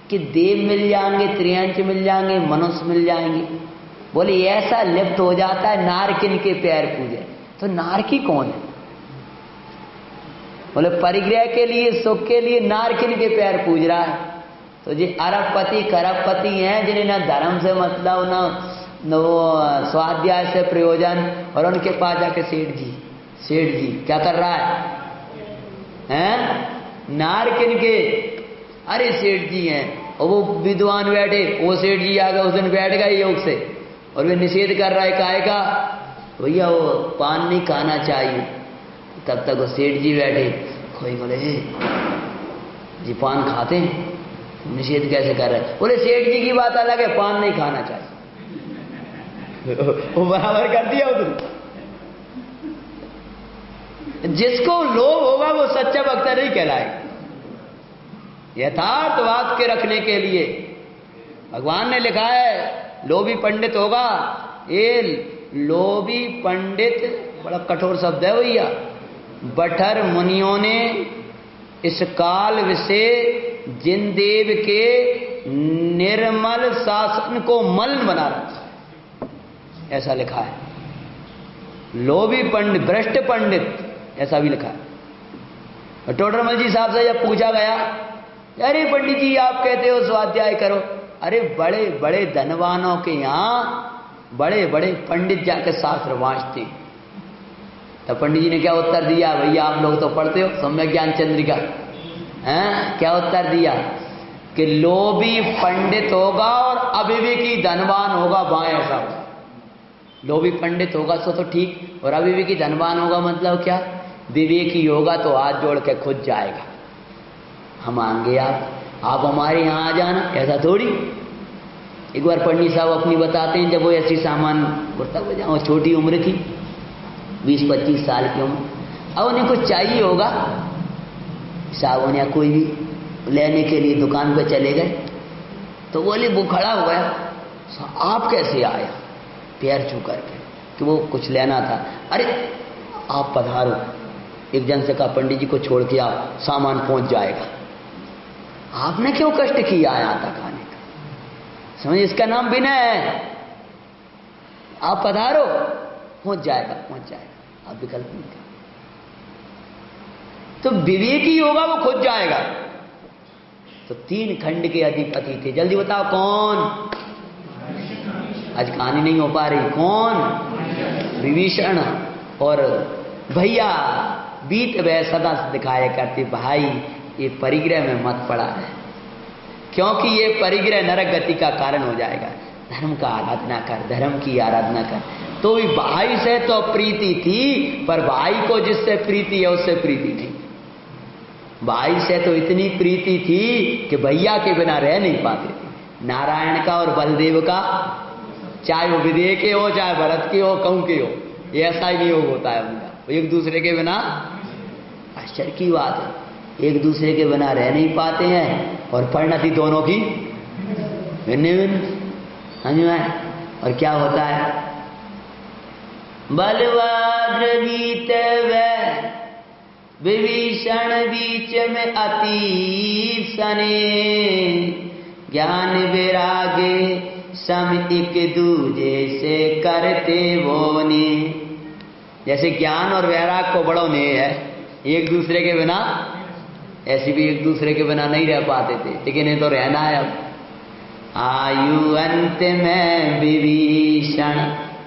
कि देव मिल जाएंगे, त्रियंच मिल जाएंगे, मनुष्य मिल जाएंगे, बोले ऐसा लिप्त हो जाता है नारकिन के पैर पूजे। तो नारकी कौन है? बोले परिग्रह के लिए, सुख के लिए नारकिन के पैर पूज रहा है। तो जी अरबपति खरबपति हैं, जिन्हें ना धर्म से मतलब न वो स्वाध्याय से प्रयोजन, और उनके पास जाके सेठ जी क्या कर रहा है? नारकिन के, अरे सेठ जी हैं, और वो विद्वान बैठे, वो सेठ जी आ गए उस दिन बैठ गए योग से, और वे निषेध कर रहा है काय का, भैया वो पान नहीं खाना चाहिए। तब तक वो सेठ जी बैठे, कोई बोले जी पान खाते हैं, निषेध कैसे कर रहे हैं? बोले सेठ जी की बात अलग है, पान नहीं खाना चाहिए। वो बराबर कर दिया उधर। जिसको लोभ होगा वो सच्चा भक्त नहीं कहलाएगा। यथार्थवाद के रखने के लिए भगवान ने लिखा है, लोभी पंडित होगा। ये लोभी पंडित बड़ा कठोर शब्द है भैया। बठर मुनियों ने इस काल विषय जिन देव के निर्मल शासन को मलिन बना रखा है, ऐसा लिखा है। लोभी पंडित, भ्रष्ट पंडित, ऐसा भी लिखा है। टोडरमल जी साहब से जब पूछा गया, अरे पंडित जी आप कहते हो स्वाध्याय करो, अरे बड़े बड़े धनवानों के यहाँ बड़े बड़े पंडित जाकर शास्त्र वांचते। तो पंडित जी ने क्या उत्तर दिया? भैया आप लोग तो पढ़ते हो सम्यक ज्ञान चंद्रिका, हैं? क्या उत्तर दिया कि लोभी पंडित होगा और अविवेकी धनवान होगा, बाएं ऐसा होगा। लोभी पंडित होगा तो ठीक, और अविवेकी धनवान होगा मतलब क्या? विवेकी होगा तो हाथ जोड़ के खुद जाएगा, हम आएंगे आप हमारे यहाँ आ जाना, ऐसा थोड़ी। एक बार पंडित साहब अपनी बताते हैं, जब वो ऐसी सामान कुर्ता पजामा, छोटी उम्र की 20-25 साल की उम्र, अब उन्हें कुछ चाहिए होगा, साबुन या कोई भी लेने के लिए दुकान पे चले गए। तो बोले वो खड़ा हो गया, आप कैसे आया? पैर छू करके कि वो कुछ लेना था। अरे आप पधारो, एक जन से कहा पंडित जी को छोड़ के आप, सामान पहुंच जाएगा। आपने क्यों कष्ट किया यहाँ तक आने का? समझ, इसका नाम विनय है। आप पधारो, पहुंच जाएगा, आप विकल्प नहीं कर। तो विवेकी होगा वो खुद जाएगा। तो 3 खंड के अधिपति थे, जल्दी बताओ कौन? आज कहानी नहीं हो पा रही, कौन? विभीषण। और भैया बीत वह सदा से दिखाया करते, भाई ये परिग्रह में मत पड़ा है, क्योंकि ये परिग्रह नरक गति का कारण हो जाएगा। धर्म का आराधना कर, धर्म की आराधना कर। तो भाई से तो प्रीति थी, पर भाई को जिससे प्रीति है उससे प्रीति थी। भाई से तो इतनी प्रीति थी कि भैया के बिना रह नहीं पाते थे। नारायण का और बलदेव का, चाहे वो विदेह के हो, चाहे भरत के हो, कहूं के हो, ये ऐसा ही नहीं होता है उनका। एक दूसरे के बिना, आश्चर्य की बात है, एक दूसरे के बिना रह नहीं पाते हैं, और परिणति दोनों की भिन्न भिन्न। और क्या होता है? बलवाद्र बीत विभीषण बीच में अति सने, ज्ञान विरागे सम एक दूजे से करते वो ने। जैसे ज्ञान और वैराग को बड़ों ने है, एक दूसरे के बिना, ऐसे भी एक दूसरे के बिना नहीं रह पाते थे, लेकिन ये तो रहना है अब। आयु अंत में विभीषण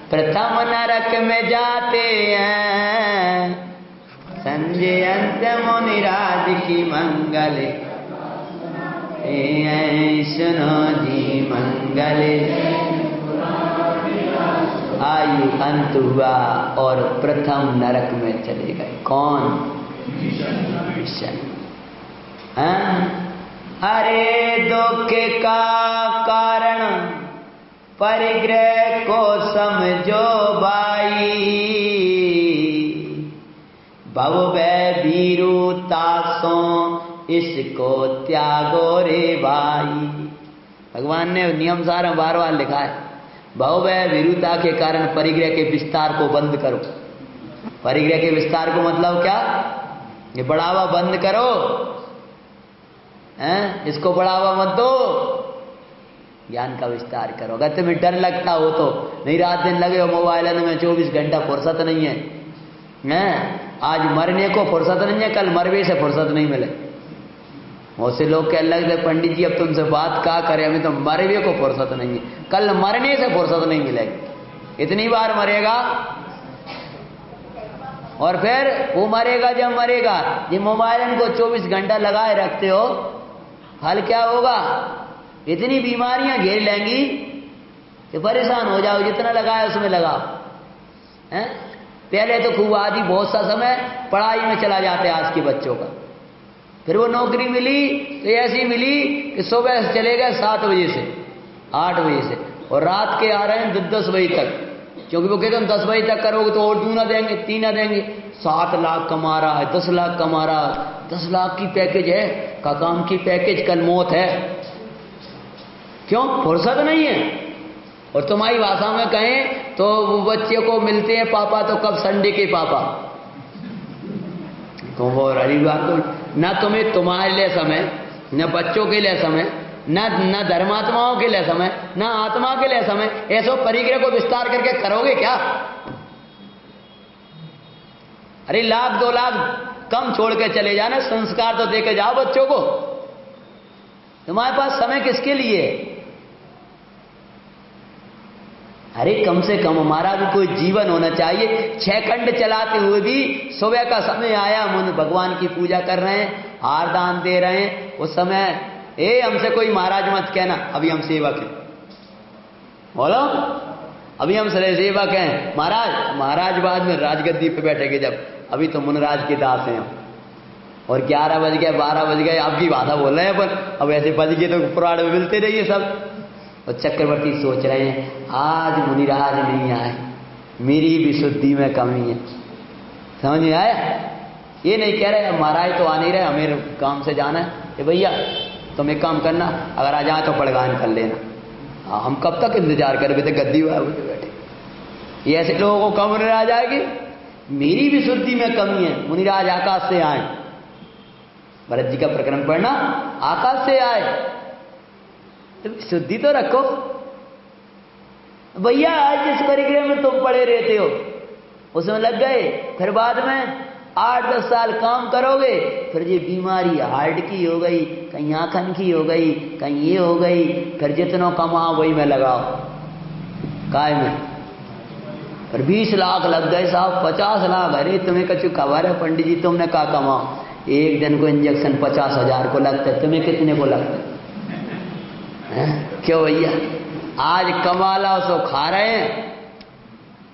प्रथम नरक में जाते हैं, संजय अंत मुनिराज की मंगल, सुनो जी मंगल। आयु अंत हुआ और प्रथम नरक में चले गए। कौन? विषण। अरे दुख का कारण परिग्रह को समझो भाई, भव भय भीरुता सो इसको त्यागो रे भाई। भगवान ने नियम सार में बार बार लिखा है, भव भय भीरुता के कारण परिग्रह के विस्तार को बंद करो। परिग्रह के विस्तार को मतलब क्या? ये बढ़ावा बंद करो, इसको बढ़ावा मत दो, ज्ञान का विस्तार करो। अगर तुम्हें डर लगता हो तो नहीं, रात दिन लगे हो मोबाइल में 24 घंटा, फुर्सत नहीं है। आज मरने को फुर्सत नहीं है, कल मरवे से फुर्सत नहीं मिले। बहुत से लोग कहने लगे पंडित जी अब तुमसे बात क्या करें, हमें तो मरवे को फुर्सत नहीं है, कल मरने से फुर्सत नहीं मिलेगी। इतनी बार मरेगा और फिर वो मरेगा जब मरेगा। ये मोबाइल को 24 घंटा लगाए रखते हो, हल क्या होगा? इतनी बीमारियां घेर लेंगी कि परेशान हो जाओ। जितना लगाया उसमें लगाओ। पहले तो खूब आदि बहुत सा समय पढ़ाई में चला जाते आज के बच्चों का, फिर वो नौकरी मिली तो ऐसी मिली कि सुबह से चले गए 7 बजे से 8 बजे से और रात के आ रहे हैं 10 बजे तक, क्योंकि वो कहते हैं 10 बजे तक करोगे तो और 2 ना देंगे 3 ना देंगे। 7 लाख कमा रहा है, 10 लाख कमा रहा है, 10 लाख की पैकेज है का काम की पैकेज, कल मौत है। क्यों? फुर्सत नहीं है। और तुम्हारी भाषा में कहें तो वो बच्चे को मिलते हैं पापा तो कब? संडे के पापा। तो वो रविवार को ना तुम्हें तुम्हारे लिए समय, न बच्चों के लिए समय, न धर्मात्माओं के लिए समय, न आत्मा के लिए समय। ऐसो परिग्रह को विस्तार करके करोगे क्या? अरे 1 लाख 2 लाख कम छोड़ के चले जाना, संस्कार तो देके जाओ बच्चों को। तुम्हारे पास समय किसके लिए? अरे कम से कम हमारा भी कोई जीवन होना चाहिए। 6 खंड चलाते हुए भी सुबह का समय आया, हम भगवान की पूजा कर रहे हैं, हार दान दे रहे हैं, उस समय हमसे कोई महाराज मत कहना, अभी हम सेवक हैं। बोलो, अभी हम सेवक हैं। महाराज बाद में राजगद्दी पे बैठेंगे जब, अभी तो मुनराज के दास हैं हम। और 11 बज गए 12 बज गए, आपकी भाषा बोल रहे हैं अपन, अब ऐसे बज गए तो पुराण में मिलते रहिए सब। और चक्रवर्ती सोच रहे हैं आज मुनिराज नहीं आए, मेरी विशुद्धि में कमी है। समझ में आया? ये नहीं कह रहे महाराज तो आ नहीं रहे, हमें काम से जाना है। भैया तुम एक काम करना, अगर आ जाए तो पड़गान कर लेना। हम कब तक इंतजार कर बैठे गद्दी बैठे? ये ऐसे लोगों को कम मुनिराज आएगी? मेरी विशुद्धि में कमी है, मुनिराज आकाश से आए। भरत जी का प्रकरण पढ़ना, आकाश से आए तो शुद्धि तो रखो। भैया आज जिस परिग्रह में तुम पड़े रहते हो उसमें लग गए, फिर बाद में 8-10 साल काम करोगे, फिर ये बीमारी हार्ट की हो गई, कहीं आंखन की हो गई, कहीं ये हो गई, फिर जितना कमाओ वही में लगाओ काय में। फिर 20 लाख लग गए साहब, 50 लाख। अरे तुम्हें कछु खबर है पंडित जी? तुमने कहा कमाओ, एक दिन को इंजेक्शन 50,000 को लगता है, तुम्हें कितने को लगता है? क्यों भैया? आज कमा ला सो खा रहे हैं,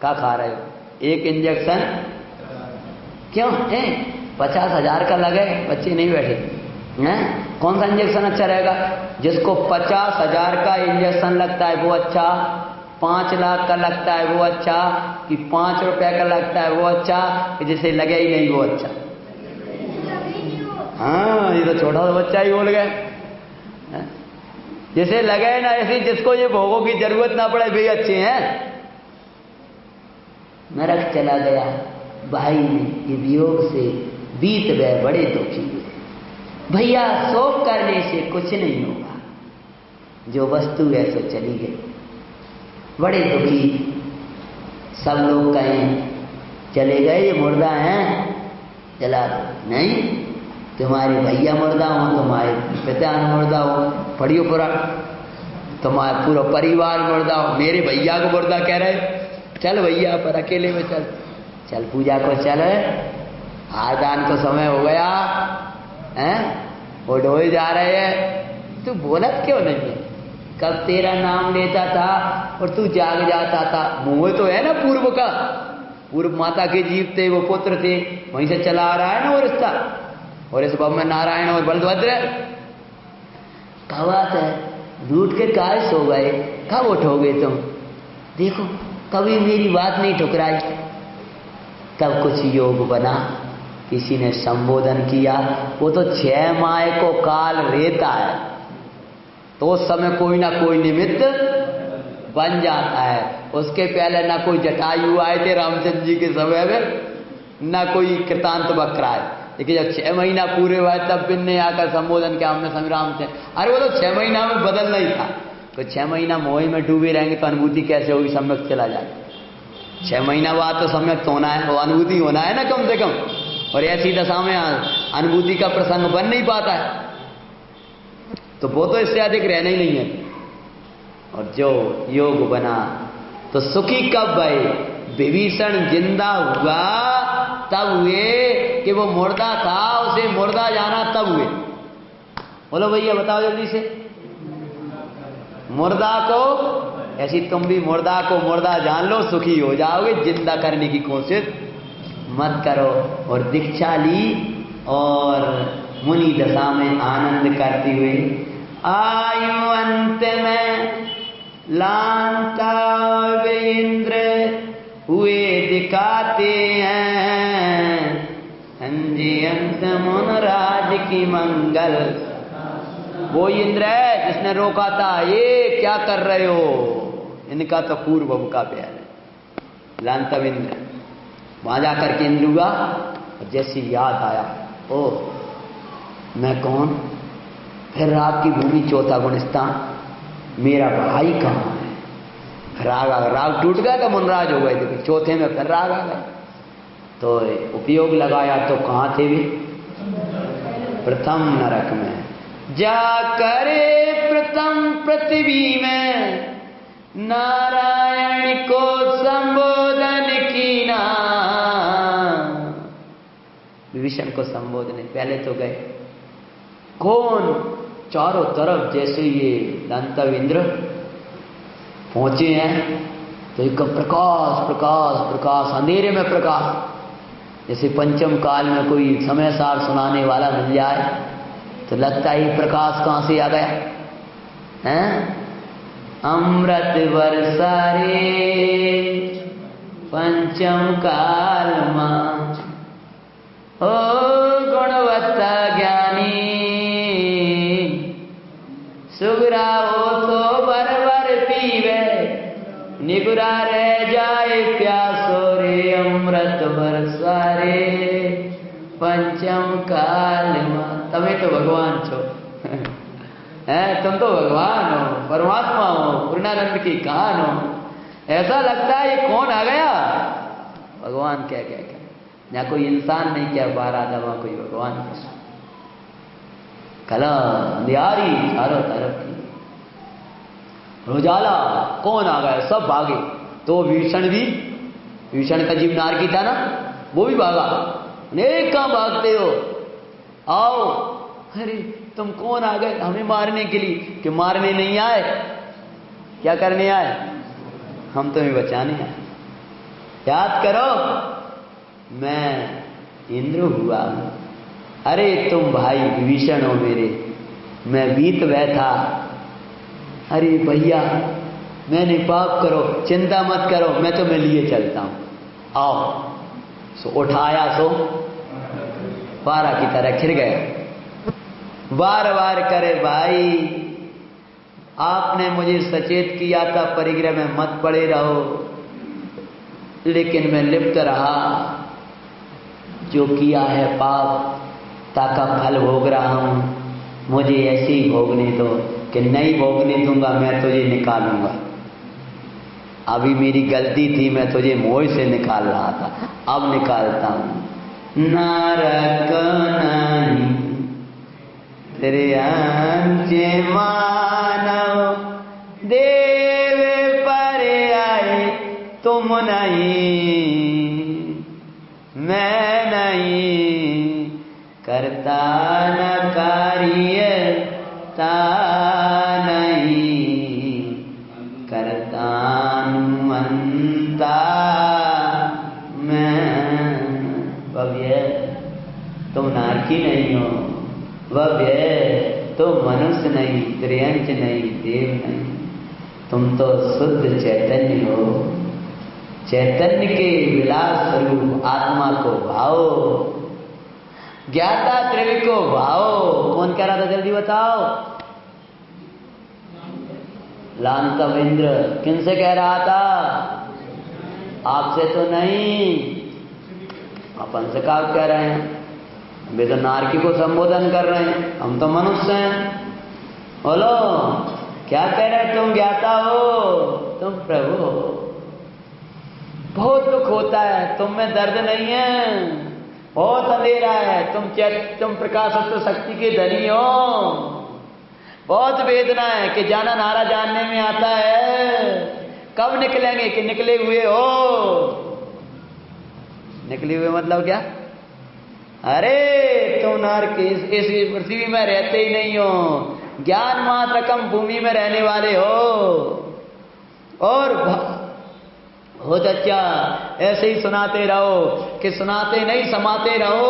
क्या खा रहे हो? एक इंजेक्शन क्यों है? 50,000 का लगे, बच्चे नहीं बैठे हैं। कौन सा इंजेक्शन अच्छा रहेगा? जिसको 50,000 का इंजेक्शन लगता है वो अच्छा, 5 लाख का लगता है वो अच्छा, कि 5 रुपए का लगता है वो अच्छा, कि जिसे लगे ही नहीं वो अच्छा? हाँ, ये तो छोटा सा बच्चा ही बोल गया। जिसे लगे ना ऐसी, जिसको ये भोगों की जरूरत ना पड़े, वे अच्छे हैं। नरक चला गया भाई ये वियोग से, बीत गए बड़े दुखी। भैया शोक करने से कुछ नहीं होगा, जो वस्तु है सो चली गई। बड़े दुखी सब लोग कहें चले गए, ये मुर्दा हैं, चला नहीं, तुम्हारे भैया मुर्दा हो, तुम्हारे पिता मुर्दा हो, पढ़ियो पूरा, तुम्हारा पूरा परिवार मुर्दा हो। मेरे भैया को मुर्दा कह रहे, चल भैया पर अकेले में चल, चल पूजा को चल, आदान को समय हो गया है, वो ढोए जा रहे हैं, तू बोलत क्यों नहीं है? कब तेरा नाम लेता था और तू जाग जाता था। मोह तो है ना पूर्व का, पूर्व माता के जीव थे, वो पुत्र थे, वहीं से चला आ रहा है ना वो रिश्ता। और इस भव में नारायण और बलभद्र। क्या बात है, लूट के काय सो गए, कब उठोगे तुम? देखो कभी मेरी बात नहीं ठुकराई। तब कुछ योग बना, किसी ने संबोधन किया। वो तो 6 माह को काल रहता है, तो उस समय कोई ना कोई निमित्त बन जाता है। उसके पहले ना कोई जटायु आए थे रामचंद्र जी के समय में, ना कोई कृतांत बक्र आए। लेकिन जब 6 महीना पूरे हुए तब बिन ने आकर संबोधन किया, हमने संग्राम से। अरे वो तो 6 महीना में बदलना ही था। तो 6 महीना मोह में डूबे रहेंगे तो अनुभूति कैसे होगी? सम्यक चला जाए। 6 महीना बाद तो सम्यक होना है, वो अनुभूति होना है ना कम से कम। और ऐसी दशा में अनुभूति का प्रसंग बन नहीं पाता है, तो वो तो इससे अधिक रहना ही नहीं है। और जो योग बना तो सुखी कब भय? विभीषण जिंदा हुआ तब हुए कि वो मुर्दा था, उसे मुर्दा जाना तब हुए। बोलो भैया बताओ जल्दी से। मुर्दा को, ऐसी तुम भी मुर्दा को मुर्दा जान लो, सुखी हो जाओगे। जिंदा करने की कोशिश मत करो। और दीक्षा ली और मुनि दशा में आनंद करते हुए आयु अंत में लांता इंद्र हुए दिखाते हैं, संजय अंत मुनराज की मंगल। वो इंद्र है जिसने रोका था, ये क्या कर रहे हो? इनका तो पूर्व का प्यार है, लांतव इंद्र। वहां जाकर के इंद्र हुआ और जैसे याद आया, ओ मैं कौन? फिर राग की भूमि चौथा गुणस्थान, मेरा भाई कहाँ है? राग टूट गया तो मुनराज हो गए थे, चौथे में फिर राग आ गया। तो उपयोग लगाया तो कहाँ थे भी? प्रथम नरक में। जा करे प्रथम पृथ्वी में, नारायण को संबोधन की ना। विभीषण को संबोधन पहले तो गए। कौन? चारों तरफ जैसे ये लांतव इंद्र पहुंचे हैं तो एक प्रकाश प्रकाश प्रकाश, अंधेरे में प्रकाश। जैसे पंचम काल में कोई समय सार सुनाने वाला मिल जाए तो लगता है प्रकाश कहां से आ गया हैं? अमृत वर्षा रे पंचम काल मां, ओ गुणवत्ता ज्ञानी सुगरा हो तो बर पीवे, निगुरा रह जाए प्यासो रे। अमृत वर्षा रे पंचम काल मां। तमें तो भगवान छो हैं, तुम तो भगवान हो, परमात्मा हो, पूर्णानंद की कहान हो। ऐसा लगता है ये कौन आ गया? भगवान क्या क्या क्या, यहाँ कोई इंसान नहीं कह पा रहा था, वहां कोई भगवान कह। कला अंधियारी चारों तरफ की, उजाला, कौन आ गया? सब भागे। तो विभीषण भी, विभीषण का जीव नारकी था ना, वो भी भागा। अनेक कहां भागते हो, आओ। अरे तुम कौन आ गए? हमें मारने के लिए। कि मारने नहीं आए, क्या करने आए? हम तुम्हें बचाने आए। याद करो मैं इंद्र हुआ। अरे तुम भाई विभीषण हो मेरे, मैं बीत बैठा। अरे भैया मैंने पाप करो, चिंता मत करो, मैं तुम्हें लिए चलता हूं, आओ। सो उठाया, सो पारा की तरह खिर गया। बार बार करे भाई, आपने मुझे सचेत किया था परिग्रह में मत पड़े रहो, लेकिन मैं लिप्त रहा। जो किया है पाप ताका फल भोग रहा हूं, मुझे ऐसे ही भोगने दो। कि नहीं भोगने दूंगा, मैं तुझे निकालूंगा। अभी मेरी गलती थी, मैं तुझे मोह से निकाल रहा था, अब निकालता हूं। नरक नहीं तेरे अंचे मानव, देव पर आए तुम नहीं, मैं नहीं करता न कार्य ता नहीं। चिंता में। भव्य तुम नारकी नहीं हो, भव्य तुम मनुष्य नहीं, त्रियंच नहीं, देव नहीं, तुम तो शुद्ध चैतन्य हो। चैतन्य के विलास स्वरूप आत्मा को भाओ, ज्ञाता त्रिवि को भाओ। कौन कह रहा था जल्दी बताओ? लांतवेंद्र। किनसे कह रहा था? आपसे तो नहीं, अपन से क्या कह रहे हैं? वे तो नारकी को संबोधन कर रहे हैं, हम तो मनुष्य हैं। बोलो क्या कह रहे हैं? तुम ज्ञाता हो, तुम प्रभु हो। बहुत दुख होता है, तुम में दर्द नहीं है, बहुत अंधेरा है, तुम प्रकाशत्व शक्ति के धनी हो। बहुत वेदना है कि जाना नारा जानने में आता है। कब निकलेंगे कि निकले हुए हो। निकले हुए मतलब क्या? अरे तुम नार के इस पृथ्वी में रहते ही नहीं हो, ज्ञान मात्र कम भूमि में रहने वाले हो। और बहुत अच्छा, ऐसे ही सुनाते रहो कि सुनाते नहीं समाते रहो।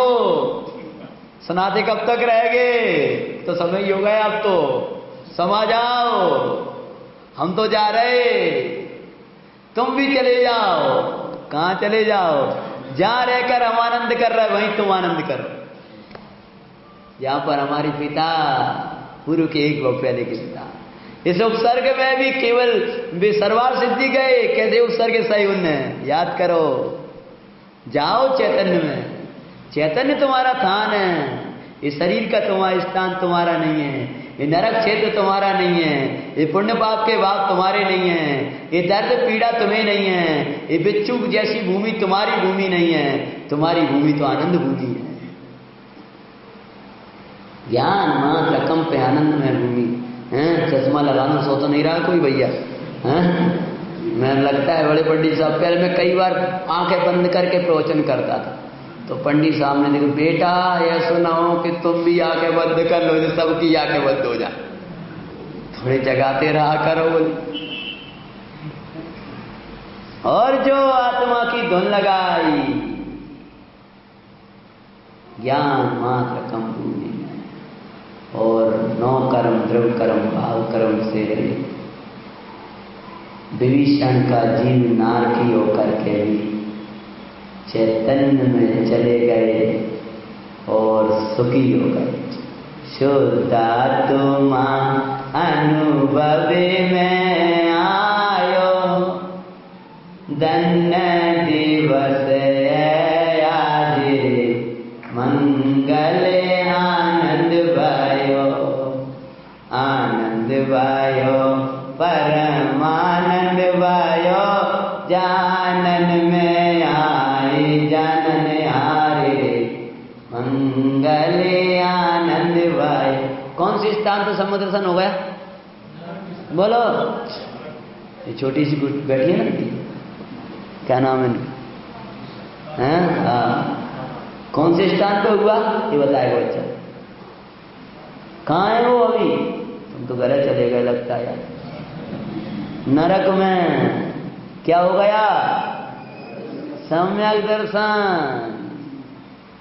सुनाते कब तक रहेंगे? तो समय ही हो गया, अब तो समा जाओ। हम तो जा रहे, तुम भी चले जाओ। कहां चले जाओ? जहां रहकर हम आनंद कर रहे वहीं तुम आनंद करो। जहां पर हमारे पिता गुरु के एक पहले के पिता, इस उपसर्ग में भी केवल वे सर्वार सिद्धि गए। कैसे उपसर्ग सही उनने याद करो। जाओ चैतन्य में, चैतन्य तुम्हारा स्थान है। इस शरीर का तुम्हारा स्थान तुम्हारा नहीं है, ये नरक क्षेत्र तुम्हारा नहीं है, ये पुण्य पाप के भाव तुम्हारे नहीं है, ये दर्द पीड़ा तुम्हें नहीं है, ये बिच्छू जैसी भूमि तुम्हारी भूमि नहीं है। तुम्हारी भूमि तो आनंद भूमि है। ज्ञान मात्र कम पे आनंद में भूमि है। चश्मा लगाना सो तो नहीं रहा कोई भैया है? मैं लगता है बड़े पंडित साहब, पहले मैं कई बार आंखें बंद करके प्रवचन करता था, तो पंडित साहब ने देखो, बेटा ऐसा ना हो कि तुम भी आंखें बंद कर लो, सबकी आंखें बंद हो जाए, थोड़ी जगाते रहा करो बोले। और जो आत्मा की धुन लगाई, ज्ञान मात्र कम भूमि में, और नौ कर्म द्रव कर्म भाव कर्म से विभीषण का जीव नारकी होकर के भी चैतन्य में चले गए और सुखी हो गए। शुद्धात्मा अनुभव में आयो, धन्य दिवस आज मंगल आनंद भयो, आनंद भयो परमानंद भयो, जानन में आए जानन हारे, मंगले आनंद भयो। कौन सी स्थान पर समुद्र दर्शन हो गया? बोलो। ये छोटी सी बैठी है ना, क्या नाम है? कौन से स्थान पे हुआ ये बताएगा बच्चा। कहाँ है वो अभी? तुम तो घर चले गए लगता है यार। नरक में क्या हो गया? सम्यक दर्शन,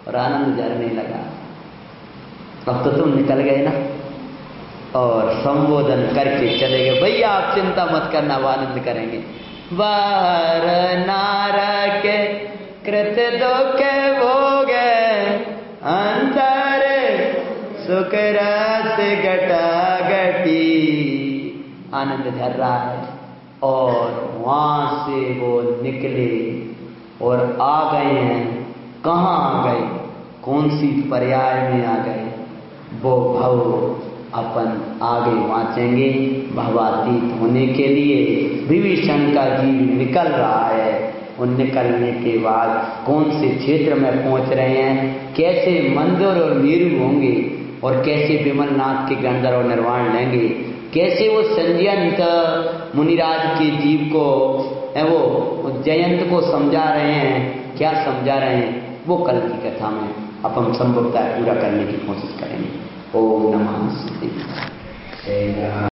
और आनंद झरने लगा। अब तो तुम निकल गए ना, और संबोधन करके चले गए, भैया आप चिंता मत करना, वो आनंद करेंगे। बाहर नारक कृत दुख भोगे, अंतर सुख रस घटा घटी। आनंद झर रहा है, और वहां से वो निकले और आ गए हैं। कहाँ आ गए? कौन सी पर्याय में आ गए? वो भव अपन आगे वांचेंगे। भवातीत होने के लिए विभीषण का जीव निकल रहा है, और निकलने के बाद कौन से क्षेत्र में पहुंच रहे हैं, कैसे मंदिर और मेरु होंगे, और कैसे विमलनाथ के गंधर्व और निर्वाण लेंगे, कैसे वो संजयंत मुनिराज के जीव को वो जयंत को समझा रहे हैं, क्या समझा रहे हैं, वो कल की कथा में अपन संभवतः पूरा करने की कोशिश करेंगे। ओम नमः शिवाय।